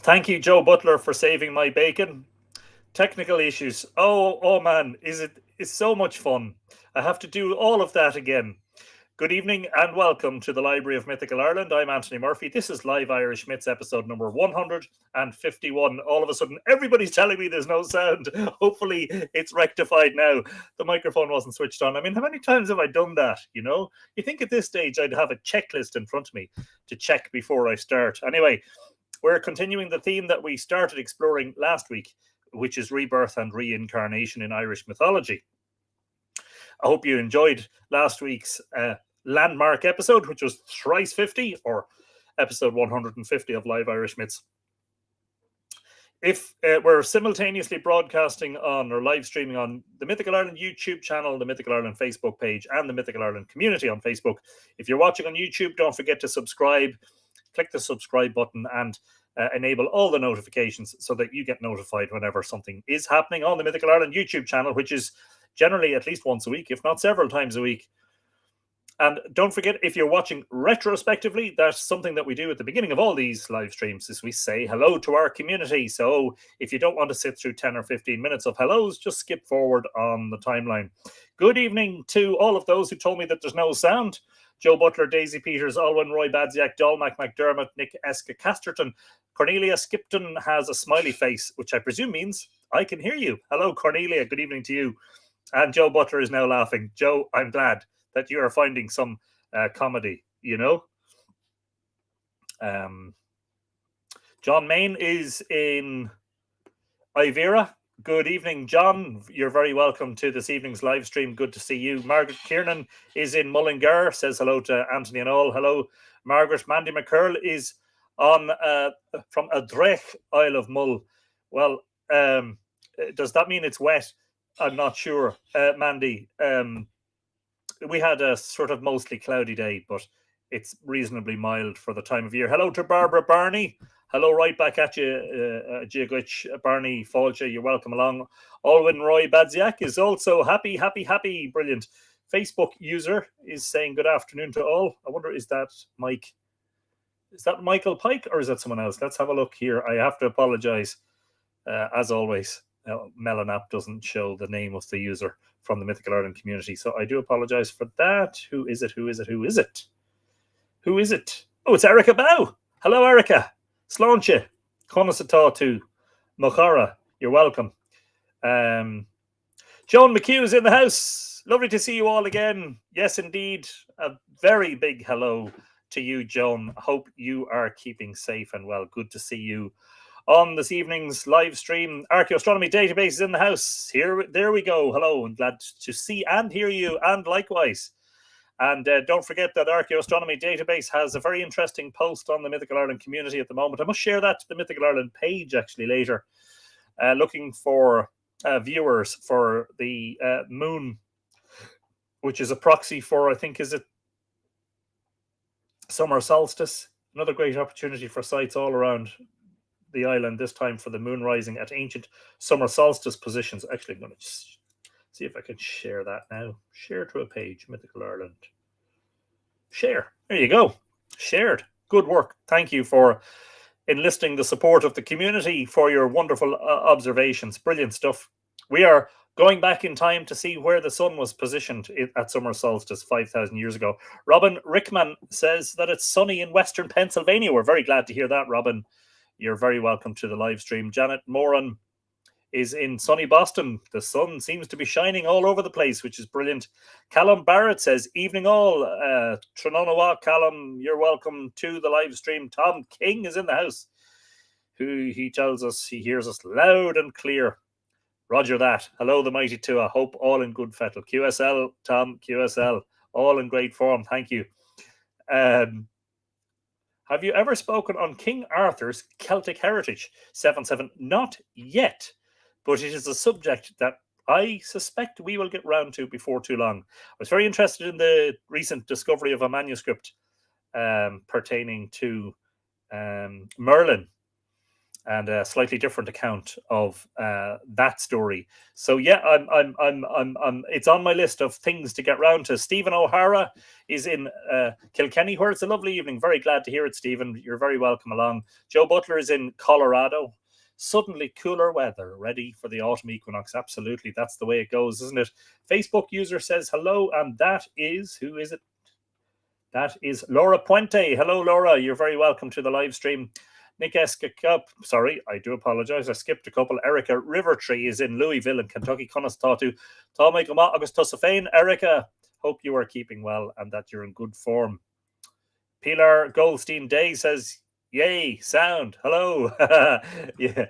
Thank you, Joe Butler, for saving my bacon. Technical issues. Oh man, it's so much fun. I have to do all of that again. Good evening and welcome to the Library of Mythical Ireland. I'm Anthony Murphy. This is Live Irish Myths episode number 151. All of a sudden, everybody's telling me there's no sound. Hopefully, it's rectified now. The microphone wasn't switched on. I mean, how many times have I done that? You think at this stage I'd have a checklist in front of me to check before I start. Anyway, we're continuing the theme that we started exploring last week, which is rebirth and reincarnation in Irish mythology. I hope you enjoyed last week's landmark episode, which was thrice 50, or episode 150 of Live Irish Myths. If we're simultaneously broadcasting on or live streaming on the Mythical Ireland YouTube channel, the Mythical Ireland Facebook page, and the Mythical Ireland community on Facebook. If you're watching on YouTube, don't forget to subscribe. Click the subscribe button and enable all the notifications so that you get notified whenever something is happening on the Mythical Ireland YouTube channel, which is generally at least once a week, if not several times a week. And don't forget, if you're watching retrospectively, that's something that we do at the beginning of all these live streams, is we say hello to our community. So if you don't want to sit through 10 or 15 minutes of hellos, just skip forward on the timeline. Good evening to all of those who told me that there's no sound. Joe Butler, Daisy Peters, Alwyn, Roy Badziak, Dolmac McDermott, Nick Eska Casterton. Cornelia Skipton has a smiley face, which I presume means I can hear you. Hello, Cornelia. Good evening to you. And Joe Butler is now laughing. Joe, I'm glad that you are finding some comedy, John Main is in Ivera. Good evening, John. You're very welcome to this evening's live stream. Good to see you. Margaret Kiernan is in Mullingar. Says hello to Anthony and all. Hello, Margaret. Mandy McCurl is on from Adrech, Isle of Mull. Well, does that mean it's wet? I'm not sure, Mandy. We had a sort of mostly cloudy day, but it's reasonably mild for the time of year. Hello to Barbara Barney. Hello, right back at you, Giagwich, Barney Falcha. You're welcome along. Alwyn Roy Badziak is also happy. Brilliant. Facebook user is saying good afternoon to all. I wonder, is that Mike? Is that Michael Pike or is that someone else? Let's have a look here. I have to apologize, as always. Melon app doesn't show the name of the user from the Mythical Ireland community, so I do apologize for that. Who is it? Oh, it's Erica Bow. Hello, Erica. Sláinte, Conasatá to Mochara. You're welcome. Joan McHugh is in the house. Lovely to see you all again. Yes, indeed. A very big hello to you, Joan. Hope you are keeping safe and well. Good to see you on this evening's live stream. Archaeoastronomy Database is in the house. There we go. Hello, and glad to see and hear you, and likewise. And don't forget that Archaeoastronomy Database has a very interesting post on the Mythical Ireland community at the moment. I must share that to the Mythical Ireland page actually later. Looking for viewers for the moon, which is a proxy for, I think, is it summer solstice? Another great opportunity for sites all around the island, this time for the moon rising at ancient summer solstice positions. Actually, I'm going to just see if I can share that now. Share to a page, Mythical Ireland. Share. There you go. Shared. Good work. Thank you for enlisting the support of the community for your wonderful observations. Brilliant stuff. We are going back in time to see where the sun was positioned at summer solstice 5,000 years ago. Robin Rickman says that it's sunny in western Pennsylvania. We're very glad to hear that, Robin. You're very welcome to the live stream. Janet Moran is in sunny Boston. The sun seems to be shining all over the place, which is brilliant. Callum Barrett says, evening all. Trinonawa, Callum, you're welcome to the live stream. Tom King is in the house, who he tells us he hears us loud and clear. Roger that. Hello, the mighty two. I hope all in good fettle. QSL, Tom, QSL, all in great form. Thank you. Have you ever spoken on King Arthur's Celtic heritage? 77. Not yet, but it is a subject that I suspect we will get round to before too long. I was very interested in the recent discovery of a manuscript pertaining to Merlin. and a slightly different account of that story. So yeah, I'm it's on my list of things to get round to. Stephen O'Hara is in Kilkenny, where it's a lovely evening. Very glad to hear it, Stephen. You're very welcome along. Joe Butler is in Colorado. Suddenly cooler weather, ready for the autumn equinox. Absolutely, that's the way it goes, isn't it? Facebook user says hello, and that is, who is it? That is Laura Puente. Hello, Laura. You're very welcome to the live stream. Nick Eskikup, sorry, I do apologize. I skipped a couple. Erica Rivertree is in Louisville in Kentucky. Conas Tatu. Tommy Gama August Tussafane. Erica, hope you are keeping well and that you're in good form. Pilar Goldstein Day says, yay, sound. Hello. Yeah.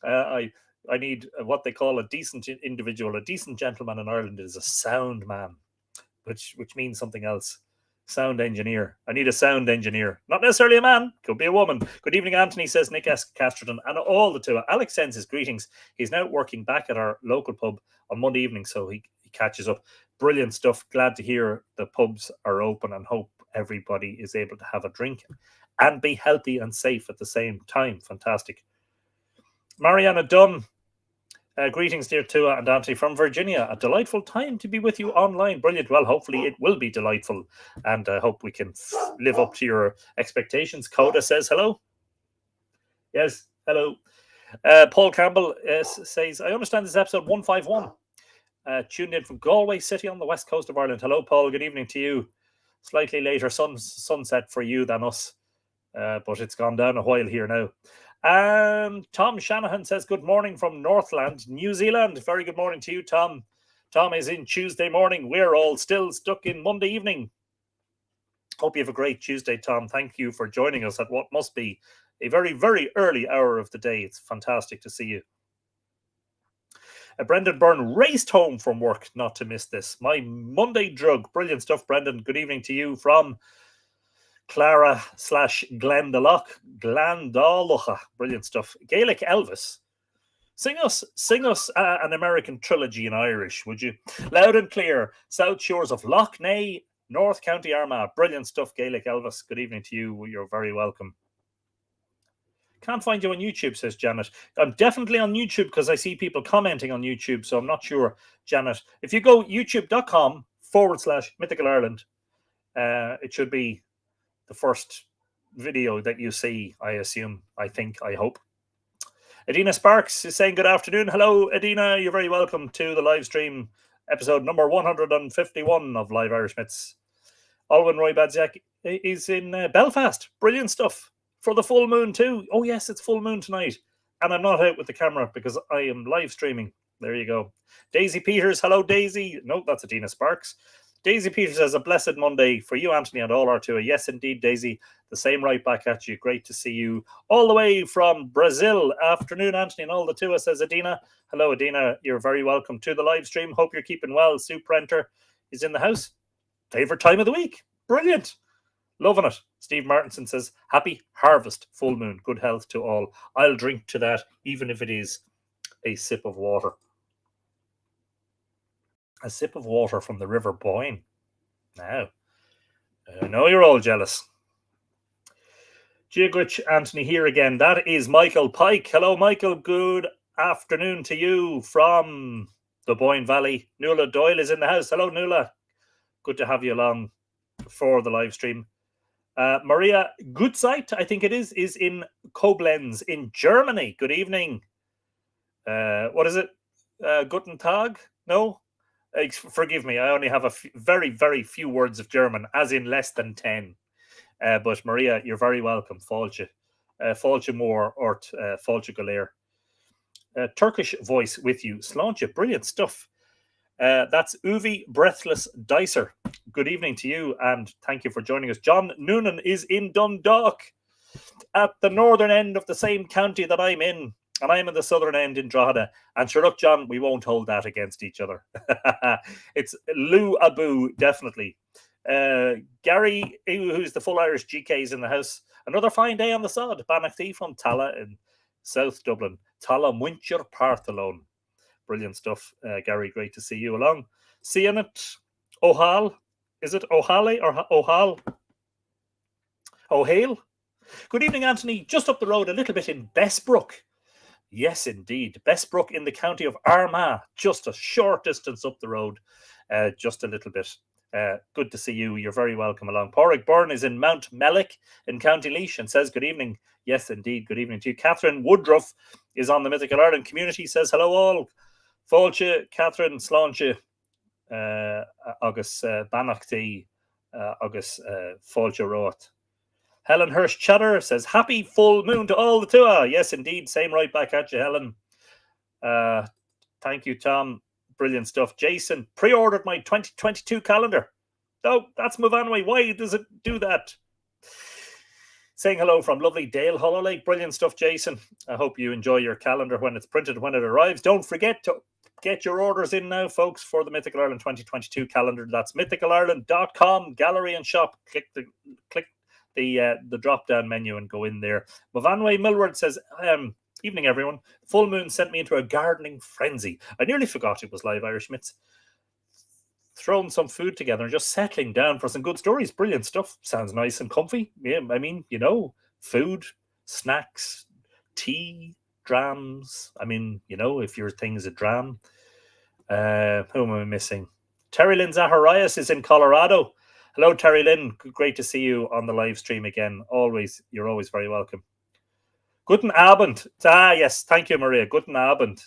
I need what they call a decent individual. A decent gentleman in Ireland is a sound man, which means something else. Sound engineer. I need a sound engineer. Not necessarily a man. Could be a woman. Good evening, Anthony, says Nick S. Casterton. And all the two. Alex sends his greetings. He's now working back at our local pub on Monday evening, so he catches up. Brilliant stuff. Glad to hear the pubs are open and hope everybody is able to have a drink and be healthy and safe at the same time. Fantastic. Mariana Dunn. Greetings, dear Tua and Anthony from Virginia. A delightful time to be with you online. Brilliant. Well, hopefully it will be delightful, and I hope we can live up to your expectations. Coda says hello. Yes, hello. Paul Campbell says, I understand this is episode 151. Tuned in from Galway City on the west coast of Ireland. Hello, Paul. Good evening to you. Slightly later sunset for you than us, but it's gone down a while here now. Tom Shanahan says, good morning from Northland, New Zealand. Very good morning to you, Tom. Tom is in Tuesday morning. We're all still stuck in Monday evening. Hope you have a great Tuesday, Tom. Thank you for joining us at what must be a very, very early hour of the day. It's fantastic to see you. Brendan Byrne raced home from work not to miss this. My Monday drug. Brilliant stuff, Brendan. Good evening to you from Clara / Glendalough. Brilliant stuff. Gaelic Elvis. Sing us an American trilogy in Irish, would you? Loud and clear. South shores of Lough Neagh, North County Armagh. Brilliant stuff, Gaelic Elvis. Good evening to you. You're very welcome. Can't find you on YouTube, says Janet. I'm definitely on YouTube because I see people commenting on YouTube, so I'm not sure, Janet. If you go youtube.com/Mythical Ireland, it should be the first video that you see, I assume, I think, I hope. Adina Sparks is saying good afternoon. Hello, Adina. You're very welcome to the live stream, episode number 151 of Live Irish Myths. Alwyn Roy Badziak is in Belfast. Brilliant stuff. For the full moon too. Oh yes, it's full moon tonight. And I'm not out with the camera because I am live streaming. There you go. Daisy Peters. Hello, Daisy. No, that's Adina Sparks. Daisy Peters says, a blessed Monday for you, Anthony, and all our Tua. Yes, indeed, Daisy. The same right back at you. Great to see you all the way from Brazil. Afternoon, Anthony, and all the Tua, says Adina. Hello, Adina. You're very welcome to the live stream. Hope you're keeping well. Sue Prenter is in the house. Favorite time of the week. Brilliant. Loving it. Steve Martinson says, happy harvest, full moon. Good health to all. I'll drink to that, even if it is a sip of water. A sip of water from the River Boyne. Now, I know you're all jealous. Giogrich Anthony here again. That is Michael Pike. Hello, Michael. Good afternoon to you from the Boyne Valley. Nuala Doyle is in the house. Hello, Nuala. Good to have you along for the live stream. Maria Gutzeit, I think it is in Koblenz in Germany. Good evening. What is it? Guten Tag? No? Forgive me, I only have a very, very few words of German, as in less than 10. But Maria, you're very welcome. Fáilte. Fáilte mór ort fáilte go léir. Turkish voice with you. Sláinte, brilliant stuff. That's Uvi Breathless Dicer. Good evening to you and thank you for joining us. John Noonan is in Dundalk at the northern end of the same county that I'm in, and I'm in the southern end in Drogheda. And sure, look, John, we won't hold that against each other. It's Lou Abu, definitely. Gary, who's the full Irish GK, is in the house. Another fine day on the sod. Banachty from Tala in South Dublin. Tala Muncher Parthalone. Brilliant stuff, Gary. Great to see you along. Seeing it, Ohal. Is it Ohale or Ohal? O'Hale? Good evening, Anthony. Just up the road a little bit in Bessbrook. Yes, indeed. Bessbrook in the county of Armagh. Just a short distance up the road. Just a little bit. Good to see you. You're very welcome along. Porrick Byrne is in Mount Mellick in County Laois and says good evening. Yes, indeed. Good evening to you. Catherine Woodruff is on the Mythical Ireland community. Says hello all. Fáilte, Catherine, Sláinte, agus Banachtaí, agus Fáilte Roth. Helen Hirsch Chatter says, happy full moon to all the tua. Yes, indeed. Same right back at you, Helen. Thank you, Tom. Brilliant stuff. Jason, pre-ordered my 2022 calendar. Oh, that's Movanway. Why does it do that? Saying hello from lovely Dale Hollow Lake. Brilliant stuff, Jason. I hope you enjoy your calendar when it's printed, when it arrives. Don't forget to get your orders in now, folks, for the Mythical Ireland 2022 calendar. That's mythicalireland.com, gallery and shop. Click the drop-down menu and go in there. Movanway Millward says, evening, everyone. Full moon sent me into a gardening frenzy. I nearly forgot it was live Irish Myths. Throwing some food together and just settling down for some good stories. Brilliant stuff. Sounds nice and comfy. Yeah, I mean, you know, food, snacks, tea, drams. I mean, you know, if your thing is a dram. Who am I missing? Terry Lynn Zacharias is in Colorado. Hello, Terry Lynn. Great to see you on the live stream again. You're always very welcome. Guten Abend. Yes. Thank you, Maria. Guten Abend.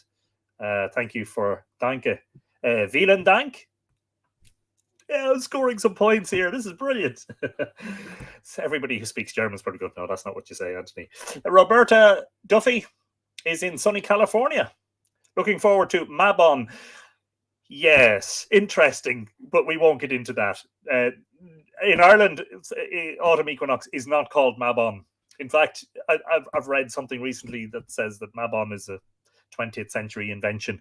Thank you for danke. Vielen Dank. Yeah, I'm scoring some points here. This is brilliant. Everybody who speaks German is pretty good. No, that's not what you say, Anthony. Roberta Duffy is in sunny California. Looking forward to Mabon. Yes, interesting, but we won't get into that. In Ireland, autumn equinox is not called Mabon. In fact, I've read something recently that says that Mabon is a 20th century invention.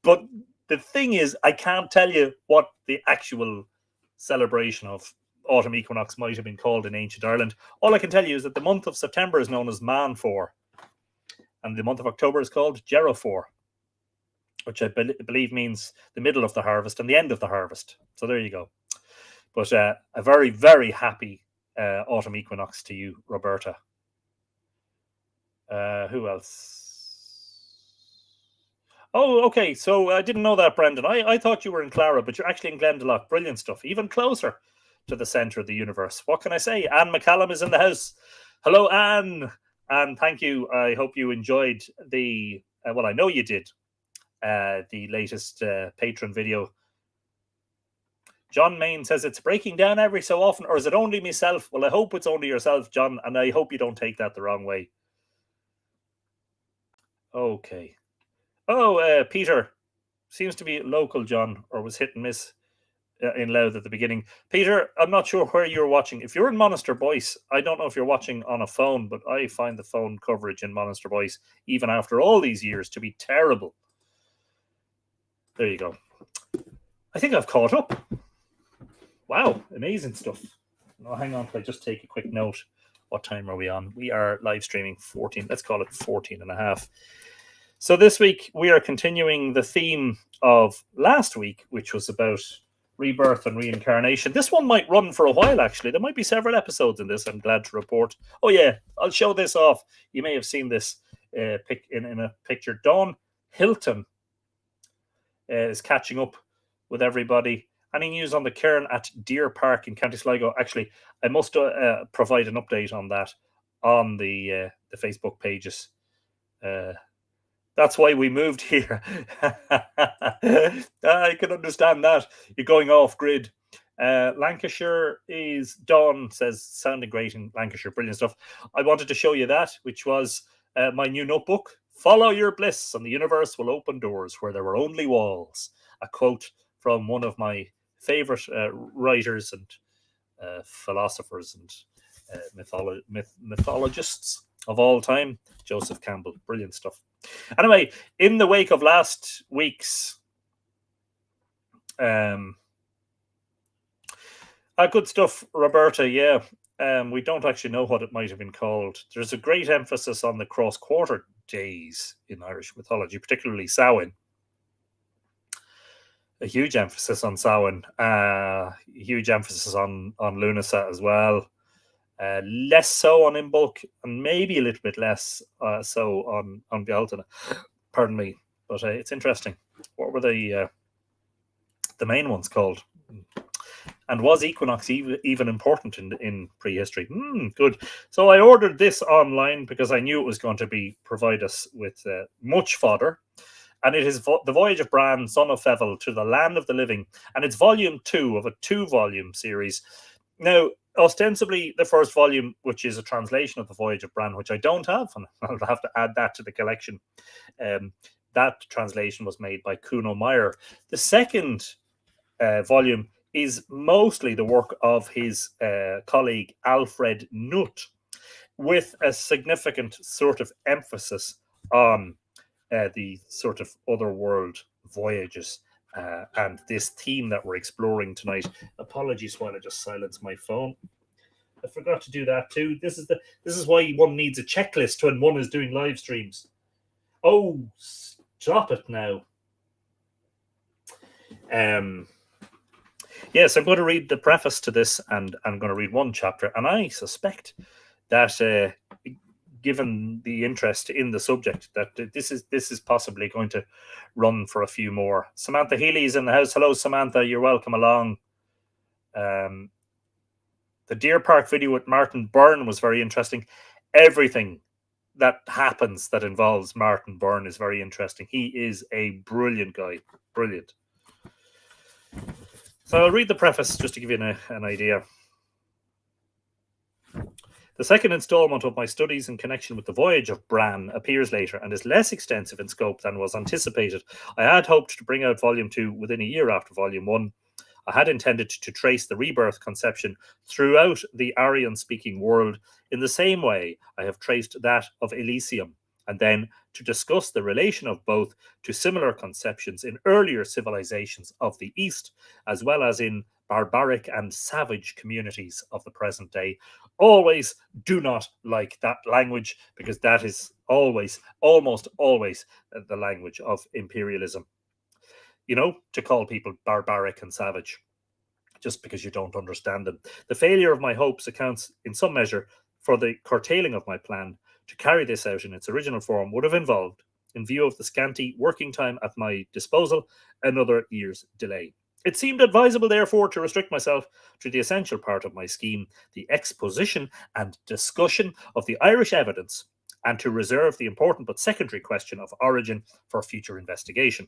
But the thing is, I can't tell you what the actual celebration of autumn equinox might have been called in ancient Ireland. All I can tell you is that the month of September is known as Manfor, and the month of October is called Gerofor, which I believe means the middle of the harvest and the end of the harvest. So there you go. But a very, very happy autumn equinox to you, Roberta. Who else? Oh, okay. So I didn't know that, Brendan. I thought you were in Clara, but you're actually in Glendalough. Brilliant stuff. Even closer to the center of the universe. What can I say? Anne McCallum is in the house. Hello, Anne. And thank you. I hope you enjoyed the, well, I know you did, the latest patron video. John Main says it's breaking down every so often, or is it only myself? Well, I hope it's only yourself, John, and I hope you don't take that the wrong way. Okay. Oh, Peter seems to be local, John, or was hit and miss in Louth at the beginning. Peter, I'm not sure where you're watching. If you're in Monaster Boyce, I don't know if you're watching on a phone, but I find the phone coverage in Monaster Boyce, even after all these years, to be terrible. There you go. I think I've caught up. Wow, amazing stuff. Oh, hang on, I just take a quick note. What time are we on? We are live streaming 14. Let's call it 14 and a half. So this week we are continuing the theme of last week, which was about rebirth and reincarnation. This one might run for a while, actually. There might be several episodes in this, I'm glad to report. Oh yeah, I'll show this off. You may have seen this in a picture. Dawn Hilton is catching up with everybody. Any news on the cairn at Deer Park in County Sligo? Actually, I must provide an update on that on the Facebook pages. That's why we moved here. I can understand that. You're going off grid. Lancashire is, Dawn says, sounding great in Lancashire. Brilliant stuff. I wanted to show you that, which was my new notebook. Follow your bliss and the universe will open doors where there were only walls. A quote from one of my favorite writers and philosophers and mythologists of all time, Joseph Campbell. Brilliant stuff. Anyway, in the wake of last week's good stuff, Roberta, yeah. We don't actually know what it might have been called. There's a great emphasis on the cross-quarter days in Irish mythology, particularly Samhain. A huge emphasis on Samhain, huge emphasis on Lunasa as well. less so on In Bulk, and maybe a little bit less so on Bealtaine. Pardon me, but it's interesting. What were the main ones called? And was equinox even important in prehistory? Good. So I ordered this online because I knew it was going to provide us with much fodder. And it is The Voyage of Bran, son of Febal, to the land of the living. And it's volume 2 of a 2-volume series. Now, ostensibly, the first volume, which is a translation of The Voyage of Bran, which I don't have, and I'll have to add that to the collection. That translation was made by Kuno Meyer. The second volume is mostly the work of his colleague Alfred Nutt, with a significant sort of emphasis on the sort of otherworld voyages and this theme that we're exploring tonight. Apologies while I just silence my phone. I forgot to do that too. This is why one needs a checklist when one is doing live streams. Oh, stop it now. Yes, I'm going to read the preface to this, and I'm going to read one chapter. And I suspect that, given the interest in the subject, that this is possibly going to run for a few more. Samantha Healy's in the house. Hello, Samantha. You're welcome along. The Deer Park video with Martin Byrne was very interesting. Everything that happens that involves Martin Byrne is very interesting. He is a brilliant guy. Brilliant. So I'll read the preface just to give you an idea. The second installment of my studies in connection with the Voyage of Bran appears later and is less extensive in scope than was anticipated. I had hoped to bring out Volume 2 within a year after Volume 1. I had intended to trace the rebirth conception throughout the Aryan-speaking world in the same way I have traced that of Elysium, and then to discuss the relation of both to similar conceptions in earlier civilizations of the East, as well as in barbaric and savage communities of the present day. Always do not like that language, because that is almost always the language of imperialism. You know, to call people barbaric and savage just because you don't understand them. The failure of my hopes accounts in some measure for the curtailing of my plan. To carry this out in its original form would have involved, in view of the scanty working time at my disposal, another year's delay. It seemed advisable, therefore, to restrict myself to the essential part of my scheme, the exposition and discussion of the Irish evidence, and to reserve the important but secondary question of origin for future investigation.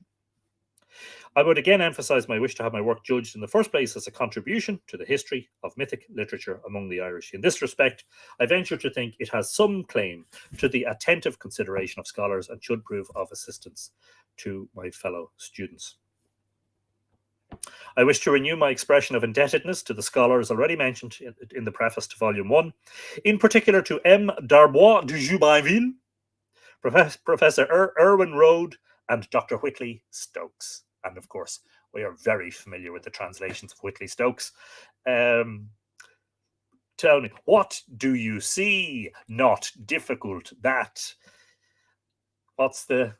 I would again emphasize my wish to have my work judged in the first place as a contribution to the history of mythic literature among the Irish. In this respect, I venture to think it has some claim to the attentive consideration of scholars and should prove of assistance to my fellow students. I wish to renew my expression of indebtedness to the scholars already mentioned in the preface to Volume 1, in particular to M. Darbois de Jubainville, Professor Irwin Rode, and Dr. Whitley Stokes. And of course, we are very familiar with the translations of Whitley Stokes. Tell me, what do you see? Not difficult, that. What's the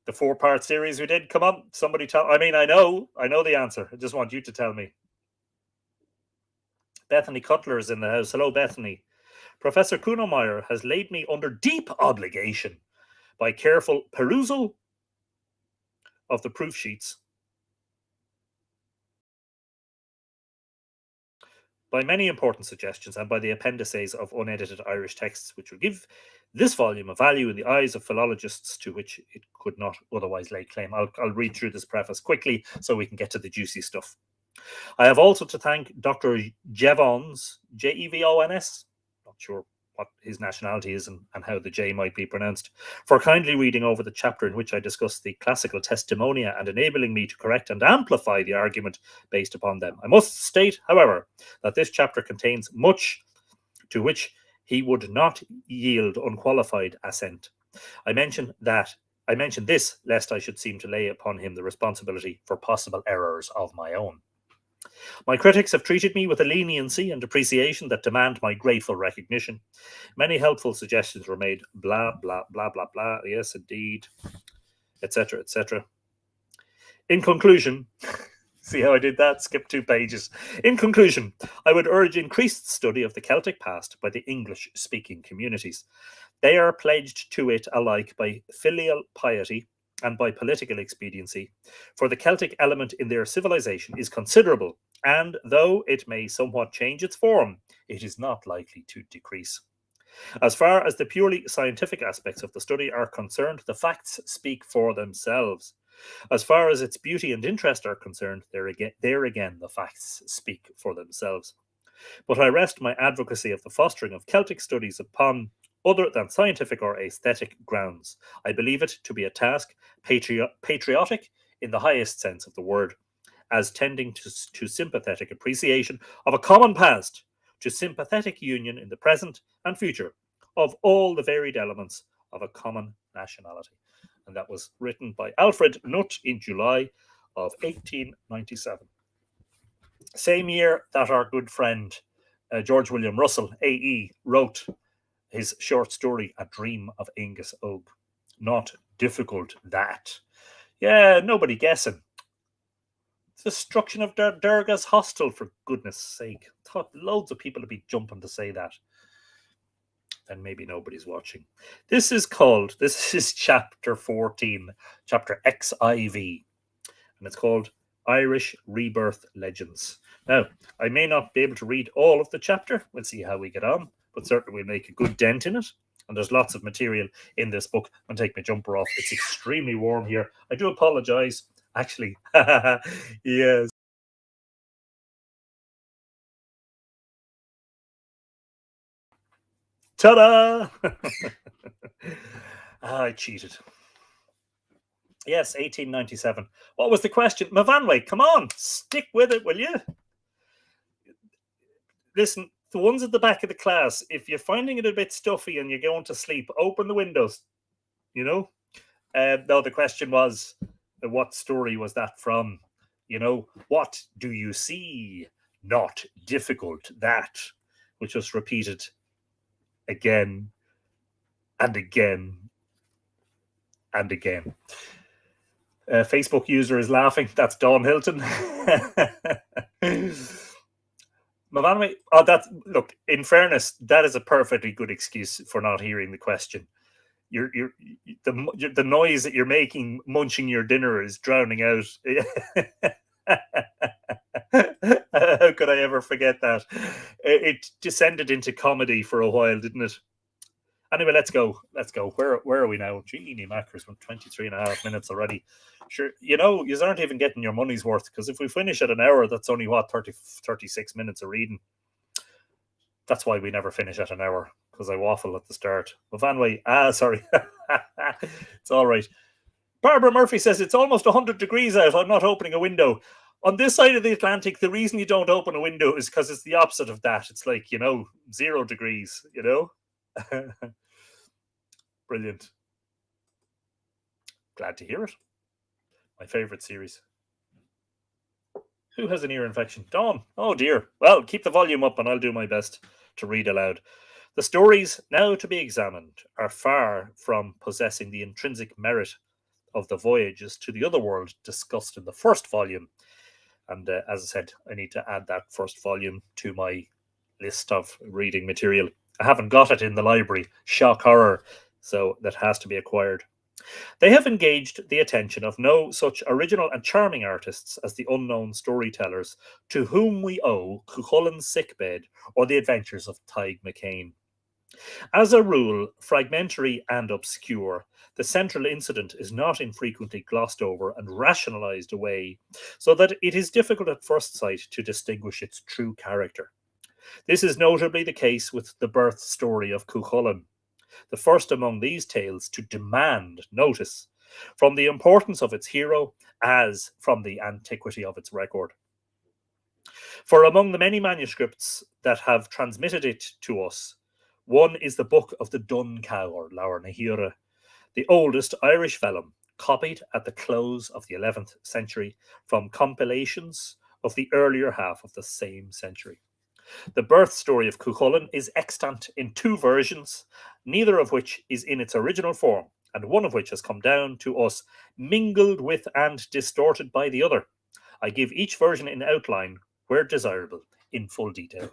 4-part series we did? Come on, somebody tell. I mean, I know the answer. I just want you to tell me. Bethany Cutler is in the house. Hello, Bethany. Professor Kuhnemeyer has laid me under deep obligation by careful perusal of the proof sheets, by many important suggestions, and by the appendices of unedited Irish texts, which will give this volume a value in the eyes of philologists to which it could not otherwise lay claim. I'll read through this preface quickly so we can get to the juicy stuff. I have also to thank Dr. Jevons, Jevons, not sure what his nationality is and how the J might be pronounced, for kindly reading over the chapter in which I discuss the classical testimonia and enabling me to correct and amplify the argument based upon them. I must state, however, that this chapter contains much to which he would not yield unqualified assent. I mention this lest I should seem to lay upon him the responsibility for possible errors of my own. My critics have treated me with a leniency and appreciation that demand my grateful recognition. Many helpful suggestions were made, blah, blah, blah, blah, blah, yes, indeed, etc., etc. In conclusion, See how I did that? Skip 2 pages. In conclusion, I would urge increased study of the Celtic past by the English-speaking communities. They are pledged to it alike by filial piety and by political expediency, for the Celtic element in their civilization is considerable, and though it may somewhat change its form, it is not likely to decrease. As far as the purely scientific aspects of the study are concerned, the facts speak for themselves. As far as its beauty and interest are concerned, there again the facts speak for themselves. But I rest my advocacy of the fostering of Celtic studies upon other than scientific or aesthetic grounds. I believe it to be a task patriotic in the highest sense of the word, as tending to sympathetic appreciation of a common past, to sympathetic union in the present and future of all the varied elements of a common nationality. And that was written by Alfred Nutt in July of 1897. Same year that our good friend George William Russell, A.E., wrote his short story, A Dream of Angus Og. Not difficult, that. Yeah, nobody guessing. Destruction of Dodergas Hostel, for goodness sake. Thought loads of people would be jumping to say that. Then maybe nobody's watching. This is chapter 14, chapter XIV, and it's called Irish Rebirth Legends. Now, I may not be able to read all of the chapter. We'll see how we get on, but certainly we'll make a good dent in it. And there's lots of material in this book. I'm going to take my jumper off. It's extremely warm here. I do apologize. Actually, yes. Ta-da! I cheated. Yes, 1897. What was the question? Mavanway, come on, stick with it, will you? Listen, the ones at the back of the class, if you're finding it a bit stuffy and you're going to sleep, open the windows, you know? No, the question was, what story was that from? You know, what do you see? Not difficult, that. Which was repeated again and again and again. Facebook user is laughing. That's Dawn Hilton. Mavanway, look, in fairness, that is a perfectly good excuse for not hearing the question. The noise that you're making munching your dinner is drowning out. How could I ever forget that? It descended into comedy for a while, didn't it? Anyway, let's go. Where are we now? Genie Macros, 23 and a half minutes already. Sure, you aren't even getting your money's worth, because if we finish at an hour, that's only 36 minutes of reading. That's why we never finish at an hour, because I waffle at the start. But anyway, sorry. It's all right. Barbara Murphy says it's almost 100 degrees out. I'm not opening a window. On this side of the Atlantic, the reason you don't open a window is because it's the opposite of that. It's like, 0 degrees, Brilliant. Glad to hear it. My favorite series. Who has an ear infection? Dawn. Oh dear. Well, keep the volume up and I'll do my best to read aloud. The stories now to be examined are far from possessing the intrinsic merit of the voyages to the other world discussed in the first volume. And as I said, I need to add that first volume to my list of reading material. I haven't got it in the library. Shock horror. So that has to be acquired. They have engaged the attention of no such original and charming artists as the unknown storytellers to whom we owe Cuchulain's Sickbed or the Adventures of Tig McCain. As a rule, fragmentary and obscure, the central incident is not infrequently glossed over and rationalized away, so that it is difficult at first sight to distinguish its true character. This is notably the case with the birth story of Cuchulainn, the first among these tales to demand notice, from the importance of its hero as from the antiquity of its record. For among the many manuscripts that have transmitted it to us, one is the Book of the Dun Cow, or Laur na Hire, the oldest Irish vellum, copied at the close of the 11th century from compilations of the earlier half of the same century. The birth story of Cuchulainn is extant in 2 versions, neither of which is in its original form, and one of which has come down to us mingled with and distorted by the other, I give each version in outline, where desirable, in full detail.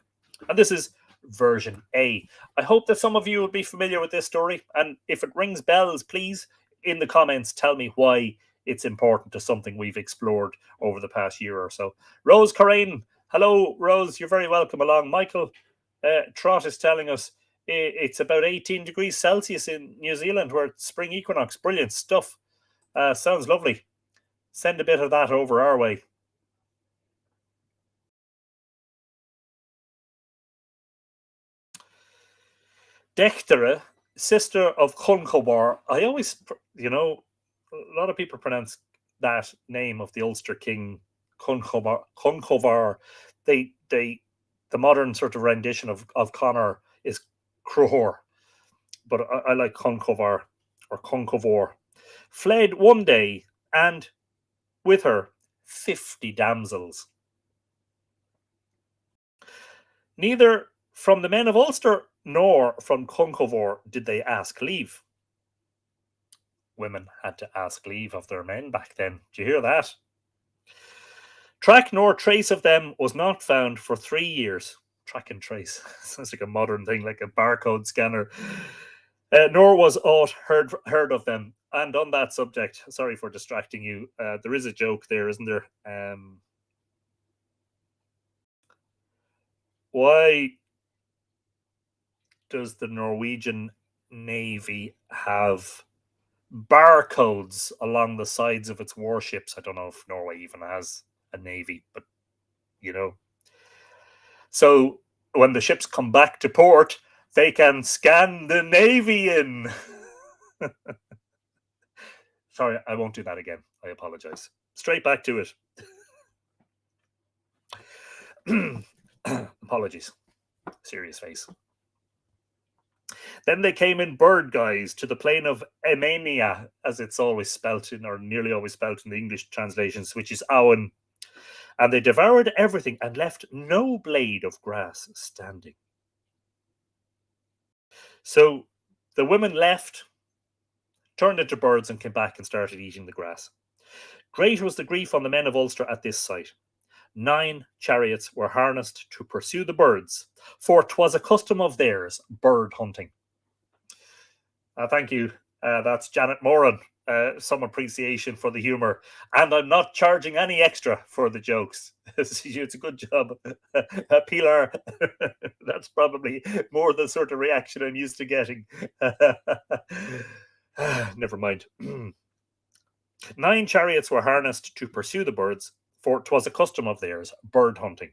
And this is version A. I hope that some of you will be familiar with this story, and if it rings bells, please, in the comments, tell me why it's important to something we've explored over the past year or so. Rose Corain, hello, Rose, you're very welcome along. Michael Trott is telling us it's about 18 degrees Celsius in New Zealand, where it's spring equinox. Brilliant stuff. Sounds lovely. Send a bit of that over our way. Dechtere, sister of Conchobar. I always, a lot of people pronounce that name of the Ulster king Conchobar. The modern sort of rendition of Connor is Crohor, but I like Conchobar or Conchovor. Fled one day, and with her 50 damsels. Neither from the men of Ulster nor from Conchovor did they ask leave. Women had to ask leave of their men back then. Do you hear that? Track nor trace of them was not found for 3 years. Track and trace. Sounds like a modern thing, like a barcode scanner. Nor was aught heard of them. And on that subject, sorry for distracting you, there is a joke there, isn't there? Why does the Norwegian Navy have barcodes along the sides of its warships? I don't know if Norway even has a navy, but so when the ships come back to port, they can scan the navy in. Sorry, I won't do that again. I apologize. Straight back to it. Apologies. Serious face. Then they came in bird guise to the plain of Emania, as it's always spelt in, or nearly always spelt in the English translations, which is Awen. And they devoured everything and left no blade of grass standing. So the women left, turned into birds, and came back and started eating the grass. Great was the grief on the men of Ulster at this sight. 9 chariots were harnessed to pursue the birds, for 'twas a custom of theirs, bird hunting. Thank you. That's Janet Moran. Some appreciation for the humour. And I'm not charging any extra for the jokes. It's a good job. Pilar, that's probably more the sort of reaction I'm used to getting. Never mind. 9 chariots were harnessed to pursue the birds, for 'twas a custom of theirs, bird hunting.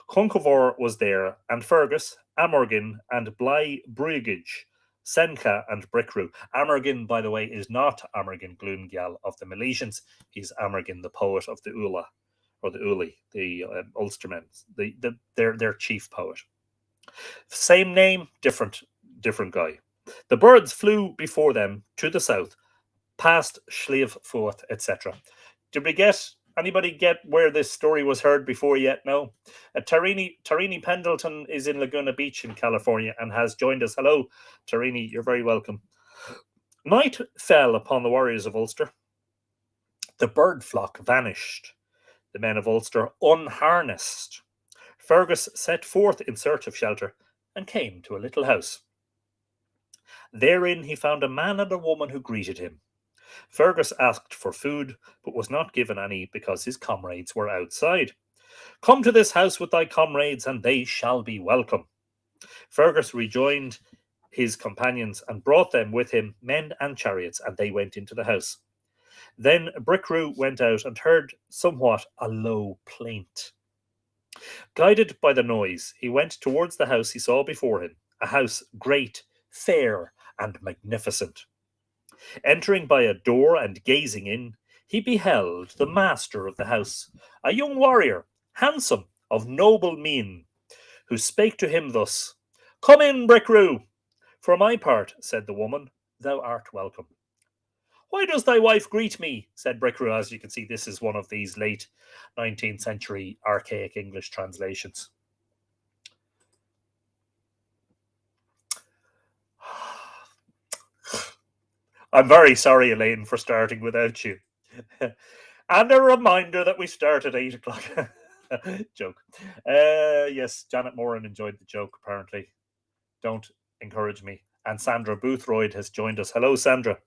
Conchovor was there, and Fergus, Amorgin, and Bly Brugage, Senka, and Brickrew. Amorgin, by the way, is not Amorgin Gloongyal of the Milesians. He's Amorgin, the poet of the Ula, or the Uli, the Ulstermen, their chief poet. Same name, different guy. The birds flew before them to the south, past Schleifforth, etc. Did anybody get where this story was heard before yet? No. Tarini Pendleton is in Laguna Beach in California and has joined us. Hello, Tarini, you're very welcome. Night fell upon the warriors of Ulster. The bird flock vanished. The men of Ulster unharnessed. Fergus set forth in search of shelter and came to a little house. Therein he found a man and a woman who greeted him. Fergus asked for food, but was not given any because his comrades were outside. Come to this house with thy comrades, and they shall be welcome. Fergus rejoined his companions and brought them with him, men and chariots, and they went into the house. Then Brickrew went out and heard somewhat a low plaint. Guided by the noise, he went towards the house he saw before him, a house great, fair, and magnificent. Entering by a door and gazing in, he beheld the master of the house, a young warrior, handsome, of noble mien, who spake to him thus, Come in, Brickrew. For my part, said the woman, thou art welcome. Why does thy wife greet me? Said Brickrew. As you can see, this is one of these late 19th century archaic English translations. I'm very sorry, Elaine, for starting without you. And a reminder that we start at 8 o'clock. Joke. Yes, Janet Moran enjoyed the joke, apparently. Don't encourage me. And Sandra Boothroyd has joined us. Hello, Sandra.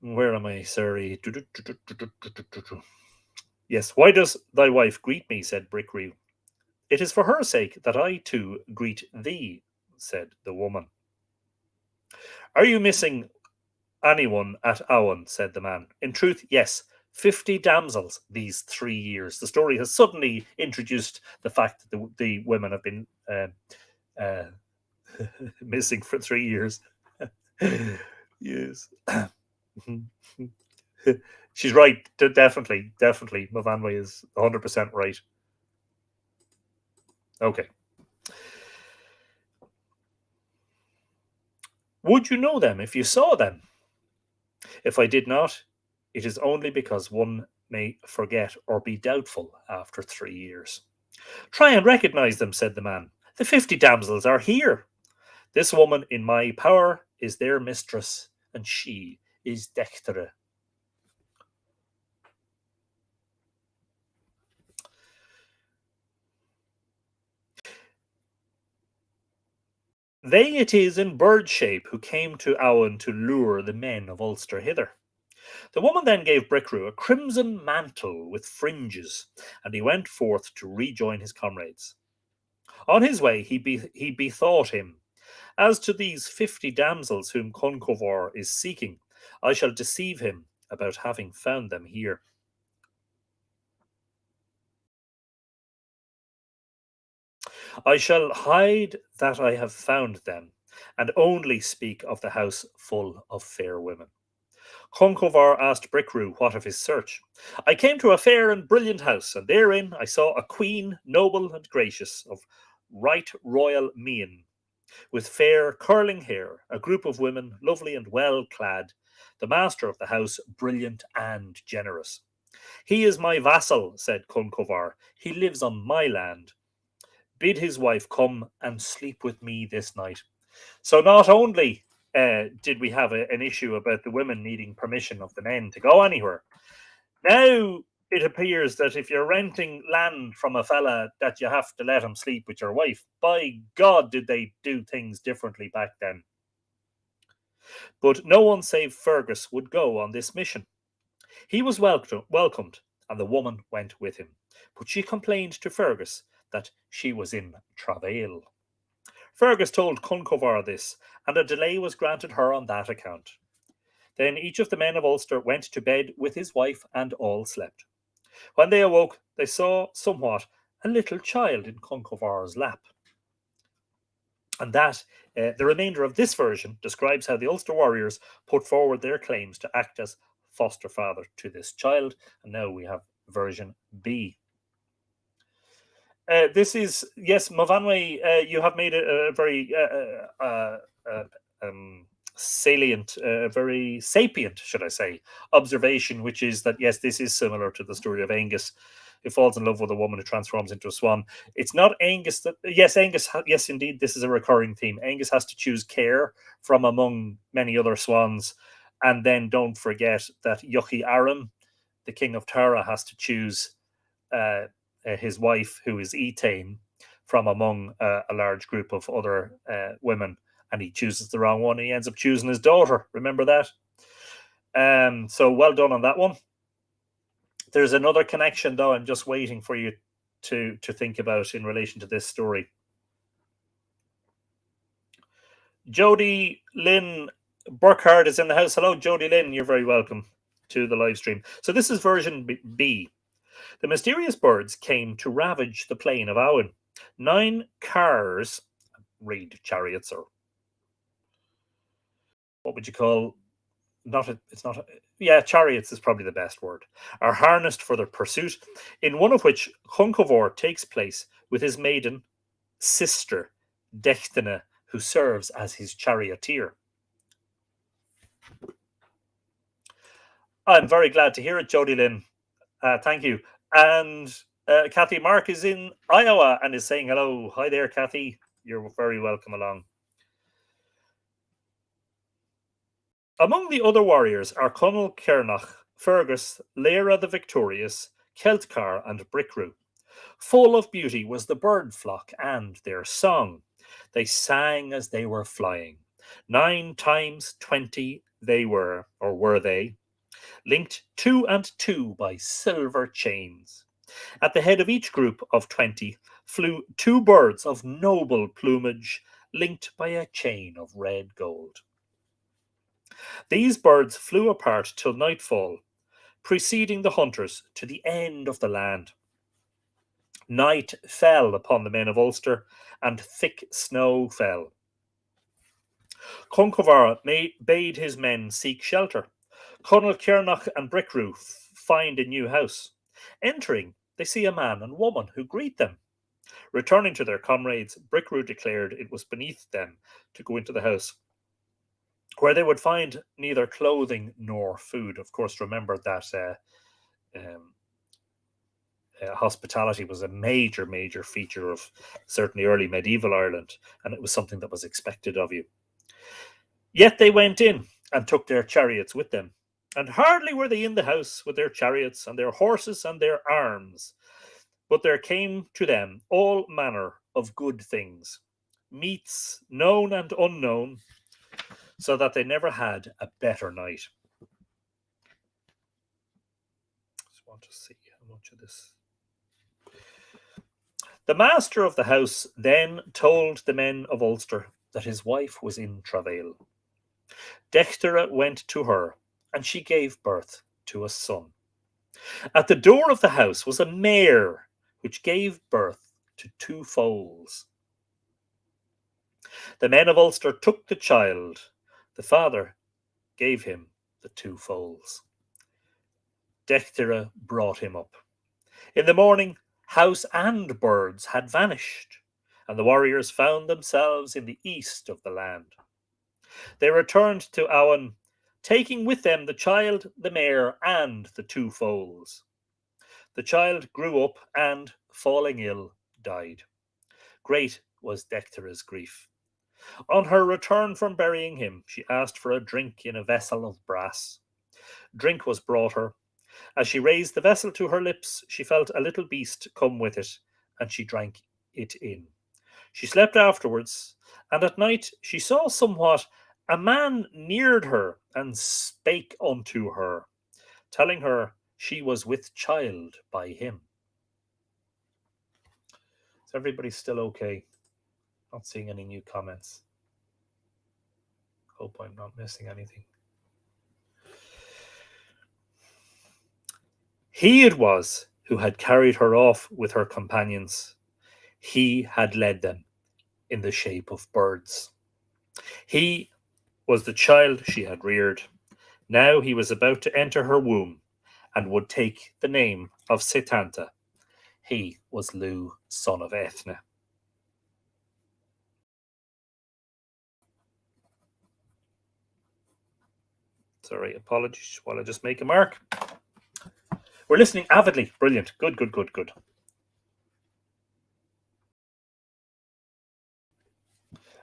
Where am I? Sorry. Yes, why does thy wife greet me? Said Brickrew. It is for her sake that I too greet thee, said the woman. Are you missing anyone at Owen? Said the man. In truth, yes. 50 damsels these 3 years. The story has suddenly introduced the fact that the women have been uh, missing for 3 years. Yes. She's right. Definitely. Movanwe is 100% right. Okay. Would you know them if you saw them? If I did not, it is only because one may forget or be doubtful after 3 years. Try and recognize them, said the man. The 50 damsels are here. This woman in my power is their mistress, and she is Dechtere. They it is in bird shape who came to Owen to lure the men of Ulster hither. The woman then gave Brickrew a crimson mantle with fringes, and he went forth to rejoin his comrades. On his way he bethought him, as to these 50 damsels whom Concovar is seeking, I shall deceive him about having found them here. I shall hide that I have found them, and only speak of the house full of fair women. Concovar asked Brickrew what of his search. I came to a fair and brilliant house, and therein I saw a queen, noble and gracious, of right royal mien, with fair curling hair, a group of women, lovely and well clad, the master of the house, brilliant and generous. He is my vassal, said Concovar. He lives on my land. Bid his wife come and sleep with me this night. So not only did we have an issue about the women needing permission of the men to go anywhere, now it appears that if you're renting land from a fella, that you have to let him sleep with your wife. By God, did they do things differently back then. But no one save Fergus would go on this mission. He was welcomed, and the woman went with him. But she complained to Fergus that she was in travail. Fergus told Concovar this, and a delay was granted her on that account. Then each of the men of Ulster went to bed with his wife, and all slept. When they awoke, they saw somewhat a little child in Concovar's lap. And that, the remainder of this version describes how the Ulster warriors put forward their claims to act as foster father to this child. And now we have version B. This is, yes, Movanwe, you have made a very salient, very sapient, should I say, observation, which is that, yes, this is similar to the story of Angus, who falls in love with a woman who transforms into a swan. It's not Angus that, yes, yes, indeed, this is a recurring theme. Angus has to choose care from among many other swans. And then don't forget that Yuki Aram, the king of Tara, has to choose his wife, who is Etain, from among a large group of other women, and he chooses the wrong one. He ends up choosing his daughter. Remember that? So well done on that one. There's another connection, though. I'm just waiting for you to think about in relation to this story. Jody Lynn Burkhardt is in the house. Hello, Jody Lynn. You're very welcome to the live stream. So this is version B. The mysterious birds came to ravage the plain of Owen. 9 cars, read chariots, or what would you call? Chariots is probably the best word. Are harnessed for their pursuit, in one of which Concovar takes place with his maiden sister, Dechtere, who serves as his charioteer. I'm very glad to hear it, Jody Lynn. Thank you. And Kathy Mark is in Iowa and is saying hello. Hi there, Kathy. You're very welcome along. Among the other warriors are Conall Cernach, Fergus, Leira the Victorious, Celtcar, and Brickrew. Full of beauty was the bird flock and their song. They sang as they were flying. 9 times 20 they were, or were they, linked 2 and 2 by silver chains. At the head of each group of 20 flew 2 birds of noble plumage, linked by a chain of red gold. These birds flew apart till nightfall, preceding the hunters to the end of the land. Night fell upon the men of Ulster, and thick snow fell. Conchobar bade his men seek shelter. Conall Cernach and Brickrew find a new house. Entering, they see a man and woman who greet them. Returning to their comrades, Brickrew declared it was beneath them to go into the house, where they would find neither clothing nor food. Of course, remember that hospitality was a major feature of certainly early medieval Ireland, and it was something that was expected of you. Yet they went in and took their chariots with them, and hardly were they in the house with their chariots and their horses and their arms, but there came to them all manner of good things, meats known and unknown, so that they never had a better night. Just want to see how much of this. The master of the house then told the men of Ulster that his wife was in travail. Dechtere went to her, and she gave birth to a son. At the door of the house was a mare, which gave birth to 2 foals. The men of Ulster took the child. The father gave him the 2 foals. Dechtere brought him up. In the morning, house and birds had vanished, and the warriors found themselves in the east of the land. They returned to Owen, taking with them the child, the mare, and the 2 foals. The child grew up and, falling ill, died. Great was Dechtere's grief. On her return from burying him, she asked for a drink in a vessel of brass. Drink was brought her. As she raised the vessel to her lips, she felt a little beast come with it, and she drank it in. She slept afterwards, and at night she saw somewhat a man neared her and spake unto her, telling her she was with child by him. Is everybody still okay? Not seeing any new comments. Hope I'm not missing anything. He it was who had carried her off with her companions. He had led them in the shape of birds. He was the child she had reared. Now he was about to enter her womb and would take the name of Setanta. He was Lugh, son of Ethne. Sorry, apologies while I just make a mark. We're listening avidly. Brilliant. Good.